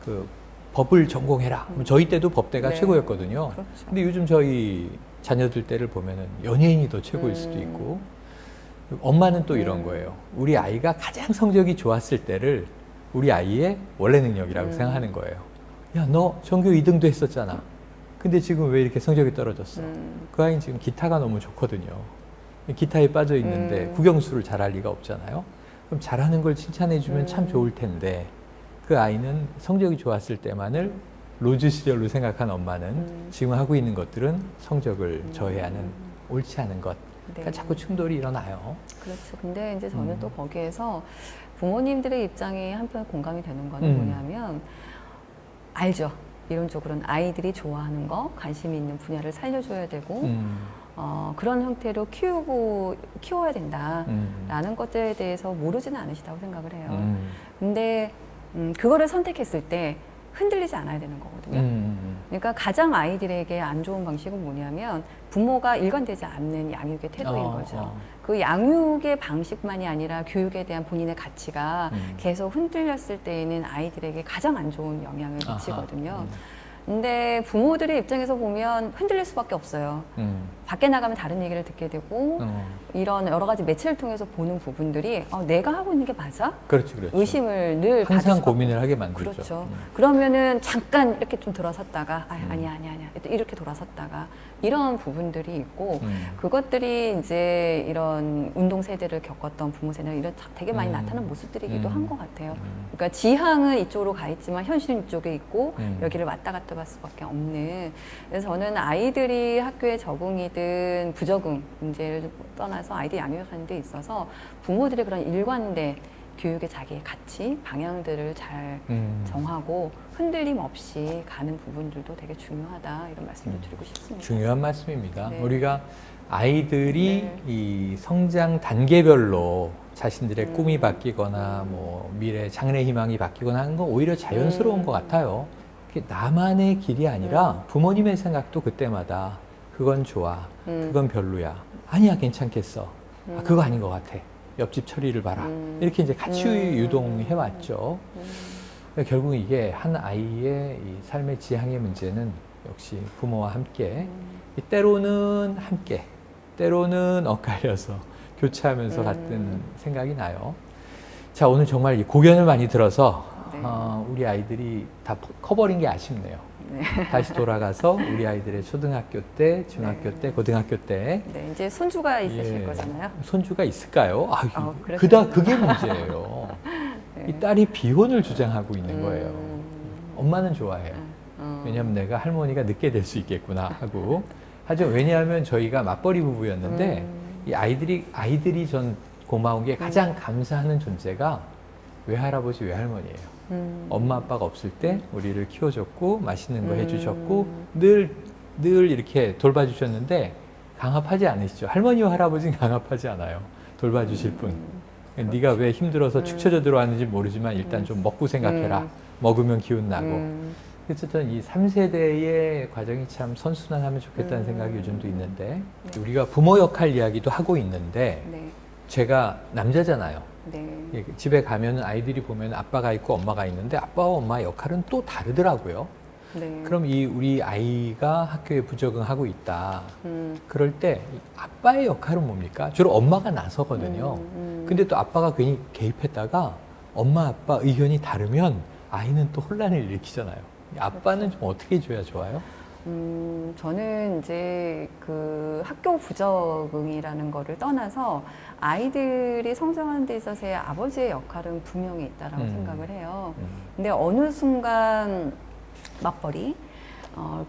그 법을 전공해라. 저희 때도 법대가 최고였거든요. 그렇죠. 근데 요즘 저희 자녀들 때를 보면은 연예인이 더 최고일 수도 있고, 엄마는 또 이런 거예요. 우리 아이가 가장 성적이 좋았을 때를 우리 아이의 원래 능력이라고 생각하는 거예요. 야, 너 전교 2등도 했었잖아. 근데 지금 왜 이렇게 성적이 떨어졌어? 그 아이는 지금 기타가 너무 좋거든요. 기타에 빠져 있는데 국영수를 잘할 리가 없잖아요. 그럼 잘하는 걸 칭찬해주면 참 좋을 텐데, 그 아이는 성적이 좋았을 때만을 로즈 시절로 생각한 엄마는 지금 하고 있는 것들은 성적을 저해하는 옳지 않은 것. 그러니까 자꾸 충돌이 일어나요. 그렇죠. 근데 이제 저는 또 거기에서 부모님들의 입장이 한편 공감이 되는 거는 뭐냐면, 알죠. 이론적으로는 아이들이 좋아하는 거, 관심이 있는 분야를 살려줘야 되고, 그런 형태로 키워야 된다라는 것들에 대해서 모르지는 않으시다고 생각을 해요. 근데 그거를 선택했을 때 흔들리지 않아야 되는 거거든요. 그러니까 가장 아이들에게 안 좋은 방식은 뭐냐면 부모가 일관되지 않는 양육의 태도인 거죠. 그 양육의 방식만이 아니라 교육에 대한 본인의 가치가 계속 흔들렸을 때에는 아이들에게 가장 안 좋은 영향을 미치거든요. 근데 부모들의 입장에서 보면 흔들릴 수밖에 없어요. 밖에 나가면 다른 얘기를 듣게 되고 이런 여러 가지 매체를 통해서 보는 부분들이 내가 하고 있는 게 맞아? 그렇죠, 그렇죠. 의심을 늘 가질 항상 수밖에 고민을 하게 만들죠. 그렇죠. 그러면은 잠깐 이렇게 좀 돌아섰다가 아니야. 이렇게 돌아섰다가 이런 부분들이 있고 그것들이 이제 이런 운동 세대를 겪었던 부모 세대는 이런 되게 많이 나타나는 모습들이기도 한 것 같아요. 그러니까 지향은 이쪽으로 가 있지만 현실은 이쪽에 있고 여기를 왔다 갔다 할 수밖에 없는. 그래서 저는 아이들이 학교에 적응이든 부적응 문제를 떠나서 아이들 양육하는 데 있어서 부모들의 그런 일관된 교육의 자기의 가치, 방향들을 잘 정하고 흔들림 없이 가는 부분들도 되게 중요하다 이런 말씀을 드리고 싶습니다. 중요한 말씀입니다. 네. 우리가 아이들이 네. 이 성장 단계별로 자신들의 꿈이 바뀌거나 뭐 미래 장래 희망이 바뀌거나 하는 건 오히려 자연스러운 것 같아요. 그게 나만의 길이 아니라 부모님의 생각도 그때마다 그건 좋아, 그건 별로야, 아니야 괜찮겠어, 그거 아닌 것 같아. 옆집 처리를 봐라. 이렇게 이제 같이 유동해 왔죠. 결국 이게 한 아이의 이 삶의 지향의 문제는 역시 부모와 함께, 때로는 함께, 때로는 엇갈려서 교차하면서 같은 생각이 나요. 자, 오늘 정말 이 고견을 많이 들어서 네. 우리 아이들이 다 커버린 게 아쉽네요. 네. 다시 돌아가서 우리 아이들의 초등학교 때, 중학교 네. 때, 고등학교 때 네, 이제 손주가 있으실 예, 거잖아요. 손주가 있을까요? 그러시군요. 그게 문제예요. 네. 이 딸이 비혼을 주장하고 있는 거예요. 엄마는 좋아해요. 왜냐하면 내가 할머니가 늦게 될 수 있겠구나 하고. 하지만 왜냐하면 저희가 맞벌이 부부였는데 이 아이들이 전 고마운 게 가장 감사하는 존재가 외할아버지, 외할머니예요. 엄마 아빠가 없을 때 우리를 키워줬고 맛있는 거 해주셨고 늘 이렇게 돌봐주셨는데 강압하지 않으시죠. 할머니와 할아버지는 강압하지 않아요. 돌봐주실 분. 네가 왜 힘들어서 축 처져 들어왔는지 모르지만 일단 좀 먹고 생각해라. 먹으면 기운 나고. 그래서 저는 이 3세대의 과정이 참 선순환하면 좋겠다는 생각이 요즘도 있는데 우리가 부모 역할 이야기도 하고 있는데 네. 제가 남자잖아요. 네. 집에 가면 아이들이 보면 아빠가 있고 엄마가 있는데 아빠와 엄마의 역할은 또 다르더라고요. 네. 그럼 우리 아이가 학교에 부적응하고 있다. 그럴 때 아빠의 역할은 뭡니까? 주로 엄마가 나서거든요. 근데 또 아빠가 괜히 개입했다가 엄마 아빠 의견이 다르면 아이는 또 혼란을 일으키잖아요. 아빠는 좀 어떻게 해줘야 좋아요? 저는 이제 그 학교 부적응이라는 거를 떠나서 아이들이 성장하는 데 있어서의 아버지의 역할은 분명히 있다라고 생각을 해요. 근데 어느 순간 맞벌이,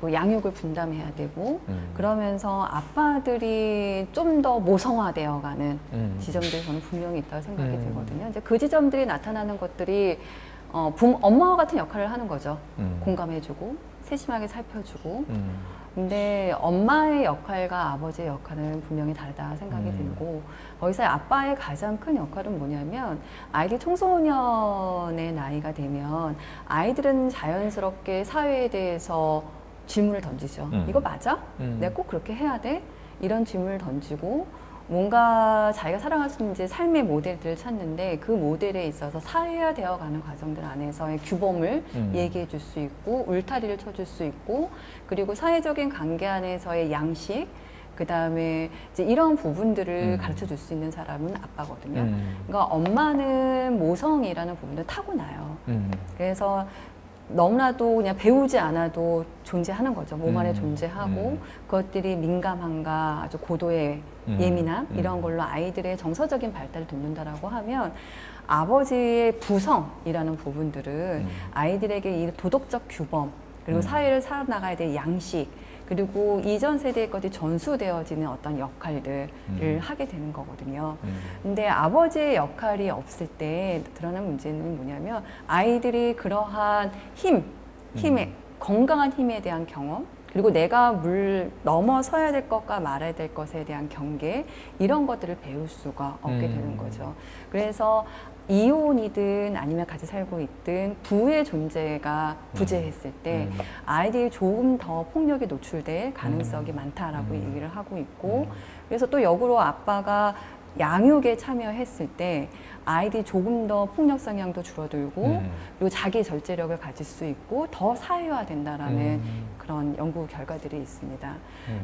그 양육을 분담해야 되고 그러면서 아빠들이 좀 더 모성화되어 가는 지점들이 저는 분명히 있다고 생각이 들거든요. 이제 그 지점들이 나타나는 것들이 엄마와 같은 역할을 하는 거죠. 공감해주고 세심하게 살펴주고. 근데 엄마의 역할과 아버지의 역할은 분명히 다르다 생각이 들고 거기서 아빠의 가장 큰 역할은 뭐냐면 아이들이 청소년의 나이가 되면 아이들은 자연스럽게 사회에 대해서 질문을 던지죠. 이거 맞아? 내가 꼭 그렇게 해야 돼? 이런 질문을 던지고 뭔가 자기가 살아갈 수 있는 이제 삶의 모델들을 찾는데 그 모델에 있어서 사회화되어 가는 과정들 안에서의 규범을 얘기해 줄 수 있고 울타리를 쳐줄 수 있고 그리고 사회적인 관계 안에서의 양식 그 다음에 이제 이런 부분들을 가르쳐 줄 수 있는 사람은 아빠거든요. 그러니까 엄마는 모성이라는 부분도 타고나요. 그래서 너무나도 그냥 배우지 않아도 존재하는 거죠. 몸 안에 존재하고 그것들이 민감함과 아주 고도의 예민함 이런 걸로 아이들의 정서적인 발달을 돕는다라고 하면 아버지의 부성이라는 부분들은 아이들에게 이 도덕적 규범 그리고 사회를 살아나가야 될 양식 그리고 이전 세대의 것이 전수되어지는 어떤 역할들을 하게 되는 거거든요. 근데 아버지의 역할이 없을 때 드러난 문제는 뭐냐면 아이들이 그러한 힘의 건강한 힘에 대한 경험 그리고 내가 넘어서야 될 것과 말아야 될 것에 대한 경계 이런 것들을 배울 수가 없게 되는 거죠. 그래서 이혼이든 아니면 같이 살고 있든 부의 존재가 부재했을 때 아이들이 조금 더 폭력에 노출될 가능성이 많다라고 얘기를 하고 있고 그래서 또 역으로 아빠가 양육에 참여했을 때 아이들이 조금 더 폭력 성향도 줄어들고 그리고 자기 절제력을 가질 수 있고 더 사회화된다라는 그런 연구 결과들이 있습니다.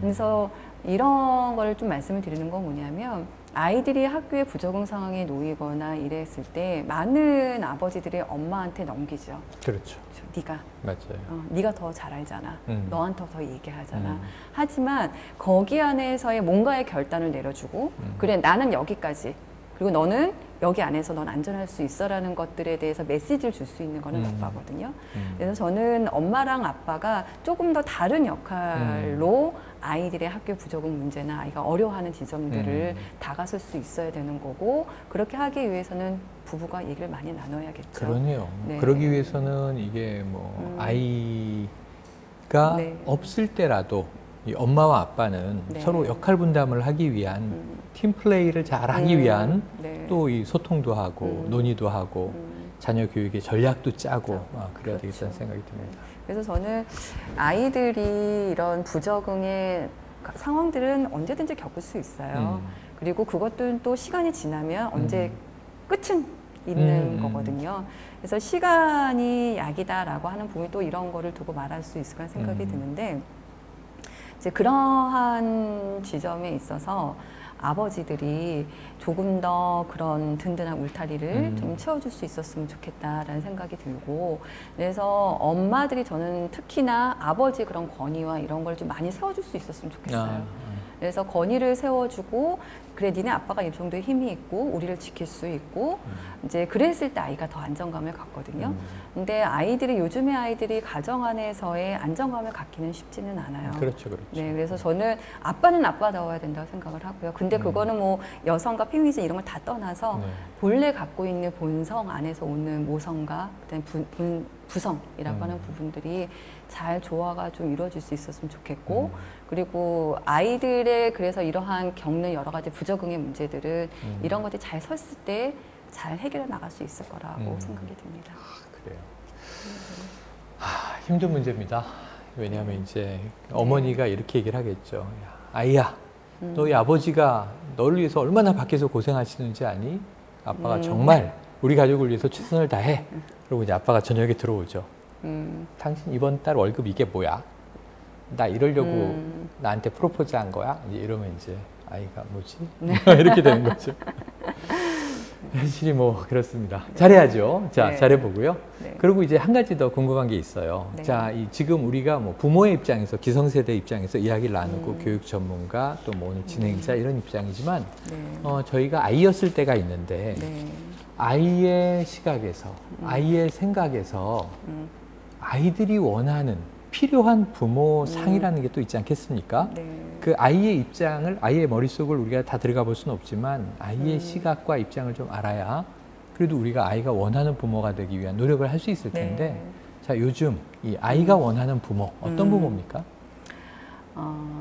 그래서 이런 걸 좀 말씀을 드리는 건 뭐냐면 아이들이 학교에 부적응 상황에 놓이거나 이랬을 때 많은 아버지들이 엄마한테 넘기죠. 그렇죠. 네가 맞아요. 네가 더 잘 알잖아. 너한테 더 얘기하잖아. 하지만 거기 안에서의 뭔가의 결단을 내려주고 그래 나는 여기까지 그리고 너는 여기 안에서 넌 안전할 수 있어라는 것들에 대해서 메시지를 줄 수 있는 거는 아빠거든요. 그래서 저는 엄마랑 아빠가 조금 더 다른 역할로 아이들의 학교 부적응 문제나 아이가 어려워하는 지점들을 다가설 수 있어야 되는 거고 그렇게 하기 위해서는 부부가 얘기를 많이 나눠야겠죠. 그러네요. 네. 그러기 위해서는 이게 뭐 아이가 네. 없을 때라도 이 엄마와 아빠는 네. 서로 역할 분담을 하기 위한 팀 플레이를 잘 하기 위한 네. 또 이 소통도 하고 논의도 하고 자녀 교육의 전략도 짜고 그래야 그렇죠. 되겠다는 생각이 듭니다. 그래서 저는 아이들이 이런 부적응의 상황들은 언제든지 겪을 수 있어요. 그리고 그것들은 또 시간이 지나면 언제 끝은 있는 거거든요. 그래서 시간이 약이다라고 하는 부분이 또 이런 거를 두고 말할 수 있을 거라 생각이 드는데 이제 그러한 지점에 있어서 아버지들이 조금 더 그런 든든한 울타리를 좀 채워줄 수 있었으면 좋겠다라는 생각이 들고 그래서 엄마들이 저는 특히나 아버지 그런 권위와 이런 걸 좀 많이 세워줄 수 있었으면 좋겠어요. 그래서 권위를 세워주고 그래 니네 아빠가 이 정도의 힘이 있고 우리를 지킬 수 있고 이제 그랬을 때 아이가 더 안정감을 갖거든요. 근데 아이들이 요즘의 아이들이 가정 안에서의 안정감을 갖기는 쉽지는 않아요. 그렇죠, 그렇죠. 네, 그래서 저는 아빠는 아빠다워야 된다고 생각을 하고요. 근데 그거는 뭐 여성과 페미니즘 이런 걸 다 떠나서 네. 본래 갖고 있는 본성 안에서 오는 모성과 그다음에 부성이라고 하는 부분들이 잘 조화가 좀 이루어질 수 있었으면 좋겠고 그리고 아이들의 그래서 이러한 겪는 여러 가지 부적응의 문제들은 이런 것들이 잘 섰을 때 잘 해결해 나갈 수 있을 거라고 생각이 듭니다. 그래요. 힘든 문제입니다. 왜냐하면 이제 어머니가 이렇게 얘기를 하겠죠. 야, 아이야, 너희 아버지가 너를 위해서 얼마나 밖에서 고생하시는지 아니? 아빠가 정말 우리 가족을 위해서 최선을 다해. 그리고 이제 아빠가 저녁에 들어오죠. 당신 이번 달 월급 이게 뭐야? 나 이러려고 나한테 프로포즈 한 거야? 이제 이러면 이제 아이가 뭐지? 이렇게 되는 거죠. 현실이 뭐 그렇습니다. 잘해야죠. 자, 네. 잘해보고요. 네. 그리고 이제 한 가지 더 궁금한 게 있어요. 네. 자, 지금 우리가 뭐 부모의 입장에서 기성세대 입장에서 이야기를 나누고 교육 전문가 또 뭐 오늘 진행자 이런 입장이지만 네. 저희가 아이였을 때가 있는데 네. 아이의 시각에서 아이의 생각에서 아이들이 원하는 필요한 부모 상이라는 게 또 있지 않겠습니까? 네. 그 아이의 입장을 아이의 머릿속을 우리가 다 들어가 볼 수는 없지만 아이의 시각과 입장을 좀 알아야 그래도 우리가 아이가 원하는 부모가 되기 위한 노력을 할 수 있을 텐데 네. 자 요즘 이 아이가 원하는 부모 어떤 부모입니까?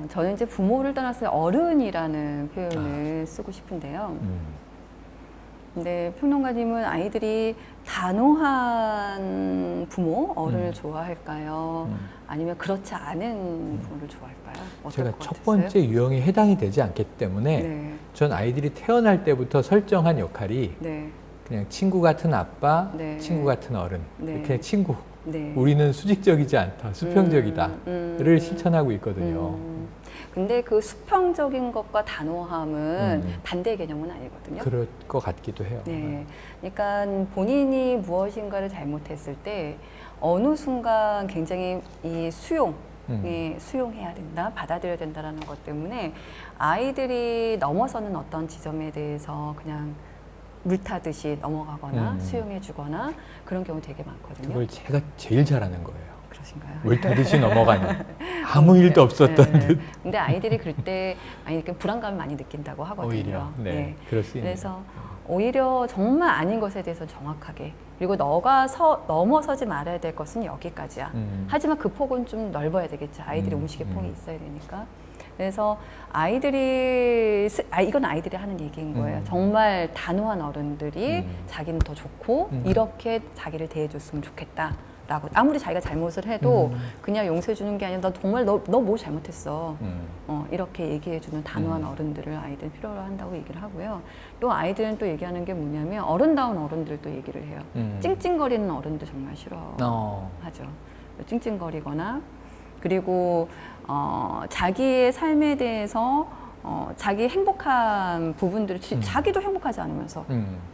저는 이제 부모를 떠나서 어른이라는 표현을 쓰고 싶은데요. 근데 평론가님은 아이들이 단호한 부모, 어른을 좋아할까요? 아니면 그렇지 않은 부모를 좋아할까요? 어떨 제가 것 첫 같으세요? 번째 유형에 해당이 되지 않기 때문에 네. 전 아이들이 태어날 때부터 설정한 역할이 네. 그냥 친구 같은 아빠, 네. 친구 같은 어른, 네. 그냥 친구. 네. 우리는 수직적이지 않다, 수평적이다를 실천하고 있거든요. 근데 그 수평적인 것과 단호함은 반대 개념은 아니거든요. 그럴 것 같기도 해요. 네. 그러니까 본인이 무엇인가를 잘못했을 때 어느 순간 굉장히 이 수용해야 된다, 받아들여야 된다라는 것 때문에 아이들이 넘어서는 어떤 지점에 대해서 그냥 물 타듯이 넘어가거나 수용해주거나 그런 경우 되게 많거든요. 그걸 제가 제일 잘하는 거예요. 그러신가요? 물 타듯이 넘어가는 아무 일도 없었던 네. 듯. 근데 아이들이 그럴 때 불안감을 많이 느낀다고 하거든요. 오히려 네, 그럴 수 있네요. 그래서 오히려 정말 아닌 것에 대해서 정확하게 그리고 너가 넘어서지 말아야 될 것은 여기까지야. 하지만 그 폭은 좀 넓어야 되겠죠. 아이들이 움식의 폭이 있어야 되니까. 그래서 이건 아이들이 하는 얘기인 거예요. 정말 단호한 어른들이 자기는 더 좋고 이렇게 자기를 대해줬으면 좋겠다. 라고 아무리 자기가 잘못을 해도 그냥 용서해 주는 게 아니라 너 정말 너 뭐 잘못했어 이렇게 얘기해 주는 단호한 어른들을 아이들은 필요로 한다고 얘기를 하고요. 또 아이들은 또 얘기하는 게 뭐냐면 어른다운 어른들도 얘기를 해요. 찡찡거리는 어른도 정말 싫어하죠. 찡찡거리거나 그리고 자기의 삶에 대해서 자기 행복한 부분들을 자기도 행복하지 않으면서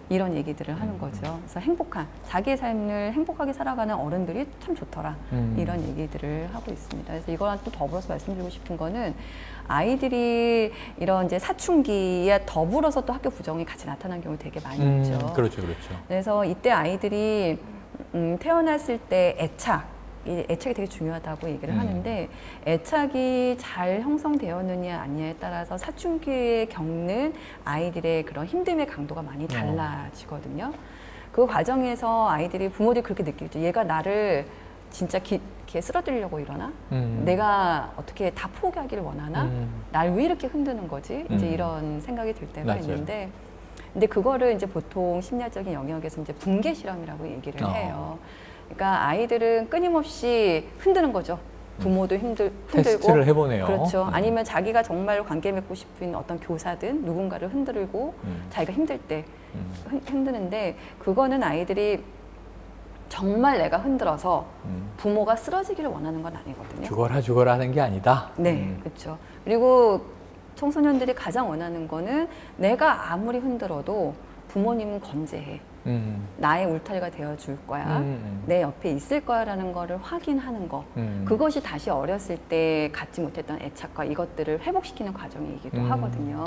이런 얘기들을 하는 거죠. 그래서 자기의 삶을 행복하게 살아가는 어른들이 참 좋더라 이런 얘기들을 하고 있습니다. 그래서 이거랑 또 더불어서 말씀드리고 싶은 거는 아이들이 이런 이제 사춘기에 더불어서 또 학교 부정이 같이 나타나는 경우 되게 많이 있죠. 그렇죠. 그래서 이때 아이들이 태어났을 때 애착이 되게 중요하다고 얘기를 하는데 애착이 잘 형성되었느냐 아니냐에 따라서 사춘기에 겪는 아이들의 그런 힘듦의 강도가 많이 달라지거든요. 그 과정에서 아이들이 부모들이 그렇게 느끼죠. 얘가 나를 진짜 이렇게 쓰러뜨리려고 이러나? 내가 어떻게 다 포기하기를 원하나? 날 왜 이렇게 흔드는 거지? 이제 이런 생각이 들 때가 맞아요. 있는데 근데 그거를 이제 보통 심리학적인 영역에서 이제 붕괴 실험이라고 얘기를 해요. 그러니까 아이들은 끊임없이 흔드는 거죠. 부모도 흔들고 테스트를 해보네요. 그렇죠. 아니면 자기가 정말 관계 맺고 싶은 어떤 교사든 누군가를 흔들고 자기가 힘들 때 흔드는데 그거는 아이들이 정말 내가 흔들어서 부모가 쓰러지기를 원하는 건 아니거든요. 죽어라 하는 게 아니다. 네, 그렇죠. 그리고 청소년들이 가장 원하는 거는 내가 아무리 흔들어도 부모님은 건재해. 나의 울타리가 되어줄 거야. 내 옆에 있을 거야라는 거를 확인하는 거. 그것이 다시 어렸을 때 갖지 못했던 애착과 이것들을 회복시키는 과정이기도 하거든요.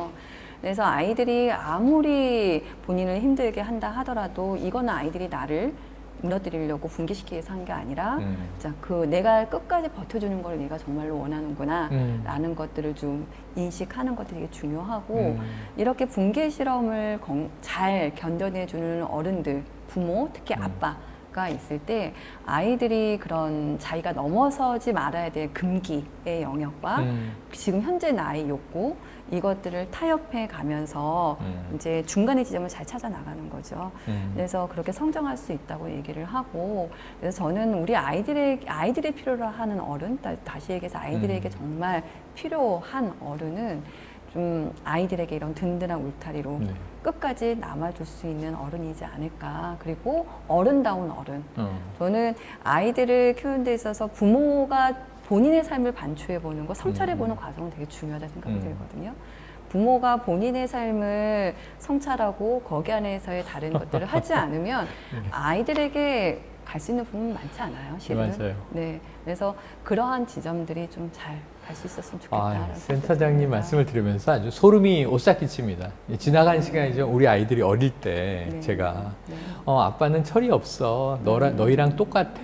그래서 아이들이 아무리 본인을 힘들게 한다 하더라도 이거는 아이들이 나를 무너뜨리려고 붕괴시키기 위해서 한 게 아니라 자, 내가 끝까지 버텨주는 걸 내가 정말로 원하는구나 라는 것들을 좀 인식하는 것들이 되게 중요하고 이렇게 붕괴 실험을 잘 견뎌내주는 어른들, 부모, 특히 아빠가 있을 때 아이들이 그런 자기가 넘어서지 말아야 될 금기의 영역과 지금 현재 나의 욕구 이것들을 타협해 가면서 이제 중간의 지점을 잘 찾아 나가는 거죠. 그래서 그렇게 성장할 수 있다고 얘기를 하고, 그래서 저는 우리 아이들의 필요로 하는 어른, 다시 얘기해서 아이들에게 정말 필요한 어른은 좀 아이들에게 이런 든든한 울타리로 끝까지 남아줄 수 있는 어른이지 않을까. 그리고 어른다운 어른. 저는 아이들을 키우는 데 있어서 부모가 본인의 삶을 반추해보는 거, 성찰해보는 과정은 되게 중요하다고 생각이 들거든요. 부모가 본인의 삶을 성찰하고 거기 안에서의 다른 것들을 하지 않으면 아이들에게 갈 수 있는 부분은 많지 않아요, 실은. 맞아요. 네, 그래서 그러한 지점들이 좀 잘 갈 수 있었으면 좋겠다. 센터장님 말씀을 들으면서 아주 소름이 오싹끼칩니다. 지나간 시간이죠. 우리 아이들이 어릴 때 제가 아빠는 철이 없어. 너희랑 똑같아.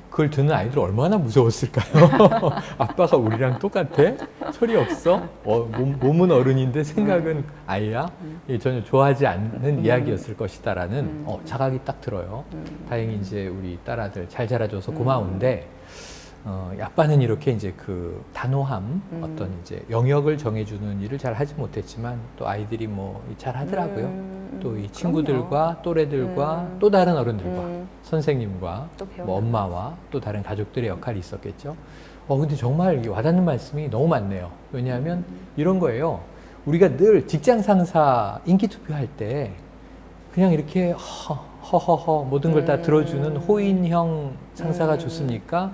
그걸 듣는 아이들 얼마나 무서웠을까요? 아빠가 우리랑 똑같아? 철이 없어? 몸은 어른인데 생각은 아이야? 전혀 좋아하지 않는 이야기였을 것이다라는 자각이 딱 들어요. 다행히 이제 우리 딸아들 잘 자라줘서 고마운데 아빠는 이렇게 이제 그 단호함, 어떤 이제 영역을 정해주는 일을 잘 하지 못했지만 또 아이들이 뭐 잘 하더라고요. 또 이 친구들과 또래들과 또 다른 어른들과 선생님과 뭐 엄마와 또 다른 가족들의 역할이 있었겠죠. 근데 정말 와닿는 말씀이 너무 많네요. 왜냐하면 이런 거예요. 우리가 늘 직장 상사 인기 투표할 때 그냥 이렇게 허허허 모든 걸 다 들어주는 호인형 상사가 좋습니까?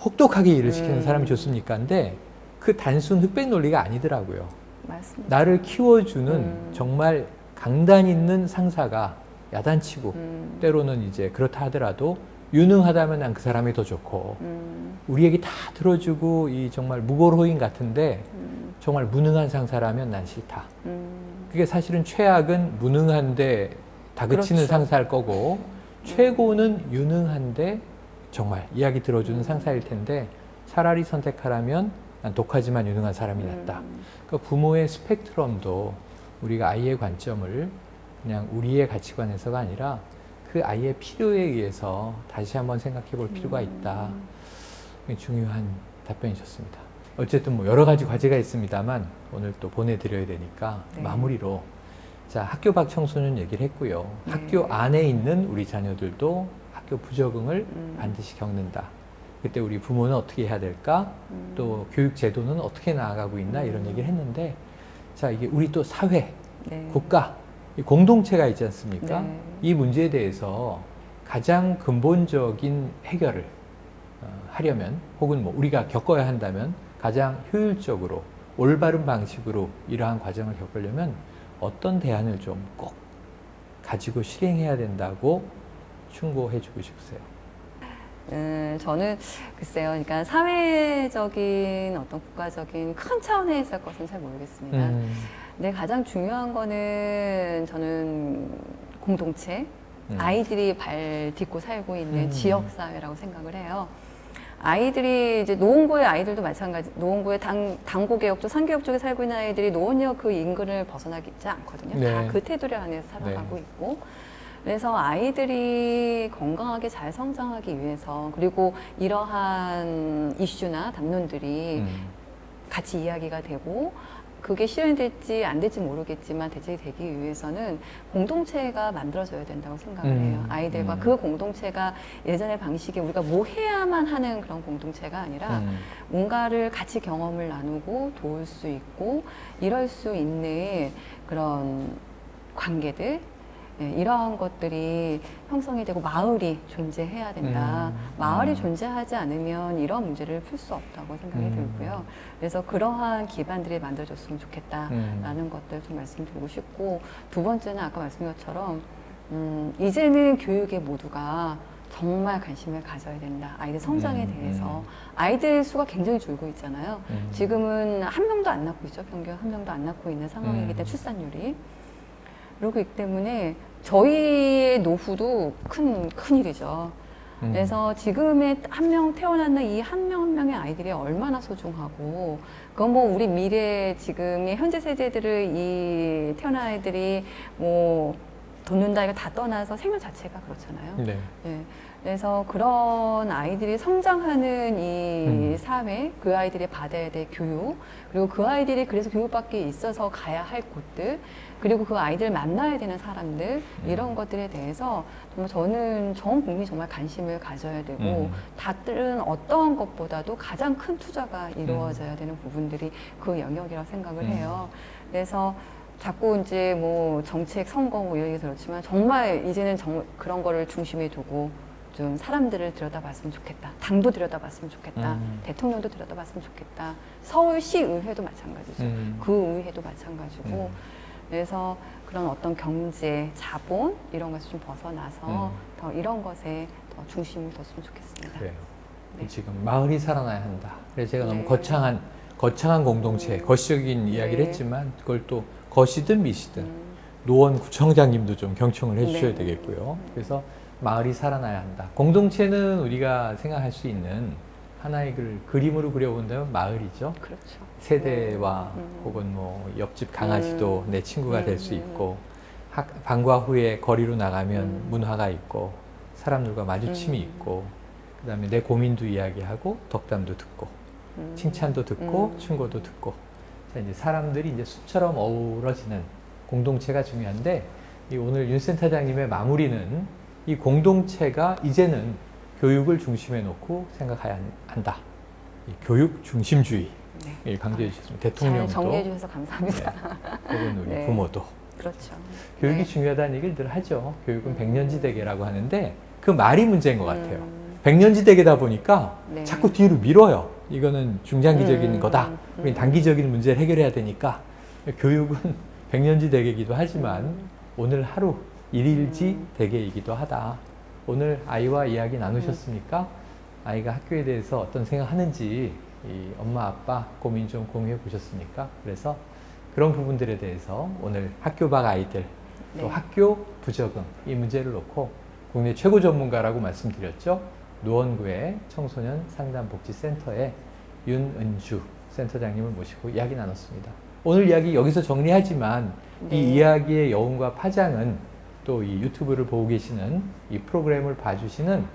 혹독하게 일을 시키는 사람이 좋습니까? 근데 그 단순 흑백 논리가 아니더라고요. 맞습니다. 나를 키워주는 정말 강단 있는 상사가 야단치고 때로는 이제 그렇다 하더라도 유능하다면 난 그 사람이 더 좋고 우리 얘기 다 들어주고 이 정말 무골호인 같은데 정말 무능한 상사라면 난 싫다. 그게 사실은 최악은 무능한데 다그치는 그렇죠. 상사일 거고 최고는 유능한데 정말 이야기 들어주는 상사일 텐데 차라리 선택하라면 난 독하지만 유능한 사람이 낫다. 그러니까 부모의 스펙트럼도 우리가 아이의 관점을 그냥 우리의 가치관에서가 아니라 그 아이의 필요에 의해서 다시 한번 생각해 볼 필요가 있다. 중요한 답변이셨습니다. 어쨌든 뭐 여러 가지 과제가 있습니다만 오늘 또 보내드려야 되니까 마무리로 자, 학교 밖 청소년 얘기를 했고요. 학교 안에 있는 우리 자녀들도 학교 부적응을 반드시 겪는다. 그때 우리 부모는 어떻게 해야 될까? 또 교육 제도는 어떻게 나아가고 있나? 이런 얘기를 했는데, 자, 이게 우리 또 사회, 네. 국가, 이 공동체가 있지 않습니까? 네. 이 문제에 대해서 가장 근본적인 해결을 하려면, 혹은 뭐 우리가 겪어야 한다면 가장 효율적으로 올바른 방식으로 이러한 과정을 겪으려면 어떤 대안을 좀 꼭 가지고 실행해야 된다고 충고해 주고 싶으세요? 저는 글쎄요, 그러니까 사회적인 어떤 국가적인 큰 차원에 있을 것은 잘 모르겠습니다. 근데 가장 중요한 거는 저는 공동체, 아이들이 발 딛고 살고 있는 지역 사회라고 생각을 해요. 아이들이 이제 노원구의 아이들도 마찬가지, 노원구의 당고개역 쪽, 상계역 쪽에 살고 있는 아이들이 노원역 그 인근을 벗어나지 않거든요. 네. 다 그 테두리 안에서 살아가고 네. 있고. 그래서 아이들이 건강하게 잘 성장하기 위해서, 그리고 이러한 이슈나 담론들이 같이 이야기가 되고, 그게 실현될지 안 될지 모르겠지만 대책이 되기 위해서는 공동체가 만들어져야 된다고 생각을 해요. 아이들과 그 공동체가 예전의 방식에 우리가 뭐 해야만 하는 그런 공동체가 아니라 뭔가를 같이 경험을 나누고 도울 수 있고 이럴 수 있는 그런 관계들, 네, 이러한 것들이 형성이 되고 마을이 존재해야 된다. 마을이 존재하지 않으면 이런 문제를 풀 수 없다고 생각이 들고요. 그래서 그러한 기반들이 만들어졌으면 좋겠다라는 것들 좀 말씀드리고 싶고, 두 번째는 아까 말씀드린 것처럼 이제는 교육에 모두가 정말 관심을 가져야 된다. 아이들 성장에 대해서. 아이들 수가 굉장히 줄고 있잖아요. 지금은 한 명도 안 낳고 있죠. 평균 한 명도 안 낳고 있는 상황이기 때문에 출산율이. 그렇기 때문에 저희의 노후도 큰일이죠. 그래서 지금의 한 명 태어나는 이 한 명 한 명의 아이들이 얼마나 소중하고, 그건 뭐 우리 미래 지금의 현재 세대들을 이 태어난 아이들이 뭐 돕는다 이거 다 떠나서 생명 자체가 그렇잖아요. 네. 네. 그래서 그런 아이들이 성장하는 이 사회, 그 아이들이 받아야 될 교육, 그리고 그 아이들이 그래서 교육받기 있어서 가야 할 곳들, 그리고 그 아이들 만나야 되는 사람들, 이런 것들에 대해서 정말 저는 전 국민이 정말 관심을 가져야 되고, 다른 어떠한 것보다도 가장 큰 투자가 이루어져야 되는 부분들이 그 영역이라고 생각을 해요. 그래서 자꾸 이제 뭐 정책 선거 뭐 이런 얘기 들었지만, 정말 이제는 정말 그런 거를 중심에 두고 좀 사람들을 들여다봤으면 좋겠다. 당도 들여다봤으면 좋겠다. 대통령도 들여다봤으면 좋겠다. 서울시의회도 마찬가지죠. 그 의회도 마찬가지고. 그래서 그런 어떤 경제, 자본 이런 것에서 좀 벗어나서 더 이런 것에 더 중심을 뒀으면 좋겠습니다. 그래요. 네. 지금 마을이 살아나야 한다. 그래서 제가 너무 네. 거창한 공동체, 거시적인 이야기를 네. 했지만, 그걸 또 거시든 미시든 노원구청장님도 좀 경청을 해주셔야 네. 되겠고요. 그래서 마을이 살아나야 한다. 공동체는 우리가 생각할 수 있는 하나의 그림으로 그려본다면 마을이죠. 그렇죠. 세대와 혹은 뭐 옆집 강아지도 내 친구가 될 수 있고, 방과 후에 거리로 나가면 문화가 있고, 사람들과 마주침이 있고, 그 다음에 내 고민도 이야기하고, 덕담도 듣고, 칭찬도 듣고, 충고도 듣고. 자, 이제 사람들이 이제 숲처럼 어우러지는 공동체가 중요한데, 이 오늘 윤 센터장님의 마무리는 이 공동체가 이제는 교육을 중심에 놓고 생각해야 한다. 이 교육 중심주의. 네. 강조해 주셨습니다. 잘 대통령도, 정리해 주셔서 감사합니다. 네, 혹은 우리 네. 부모도. 그렇죠. 교육이 네. 중요하다는 얘기를 늘 하죠. 교육은 백년지대계라고 하는데 그 말이 문제인 것 같아요. 백년지대계다 보니까 네. 자꾸 뒤로 밀어요. 이거는 중장기적인 거다. 우리 단기적인 문제를 해결해야 되니까. 교육은 백년지대계이기도 하지만 오늘 하루 일일지대계이기도 하다. 오늘 아이와 이야기 나누셨습니까? 아이가 학교에 대해서 어떤 생각하는지 이 엄마 아빠 고민 좀 공유해 보셨습니까? 그래서 그런 부분들에 대해서 오늘 학교 밖 아이들 또 네. 학교 부적응 이 문제를 놓고 국내 최고 전문가라고 말씀드렸죠. 노원구의 청소년 상담복지센터의 윤은주 센터장님을 모시고 이야기 나눴습니다. 오늘 이야기 여기서 정리하지만 네. 이 이야기의 여운과 파장은 또 이 유튜브를 보고 계시는 이 프로그램을 봐주시는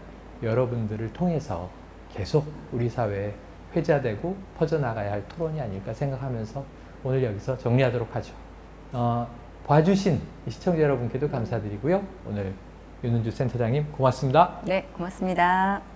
여러분들을 통해서 계속 우리 사회에 회자되고 퍼져나가야 할 토론이 아닐까 생각하면서 오늘 여기서 정리하도록 하죠. 봐주신 시청자 여러분께도 감사드리고요. 오늘 윤은주 센터장님 고맙습니다. 네, 고맙습니다.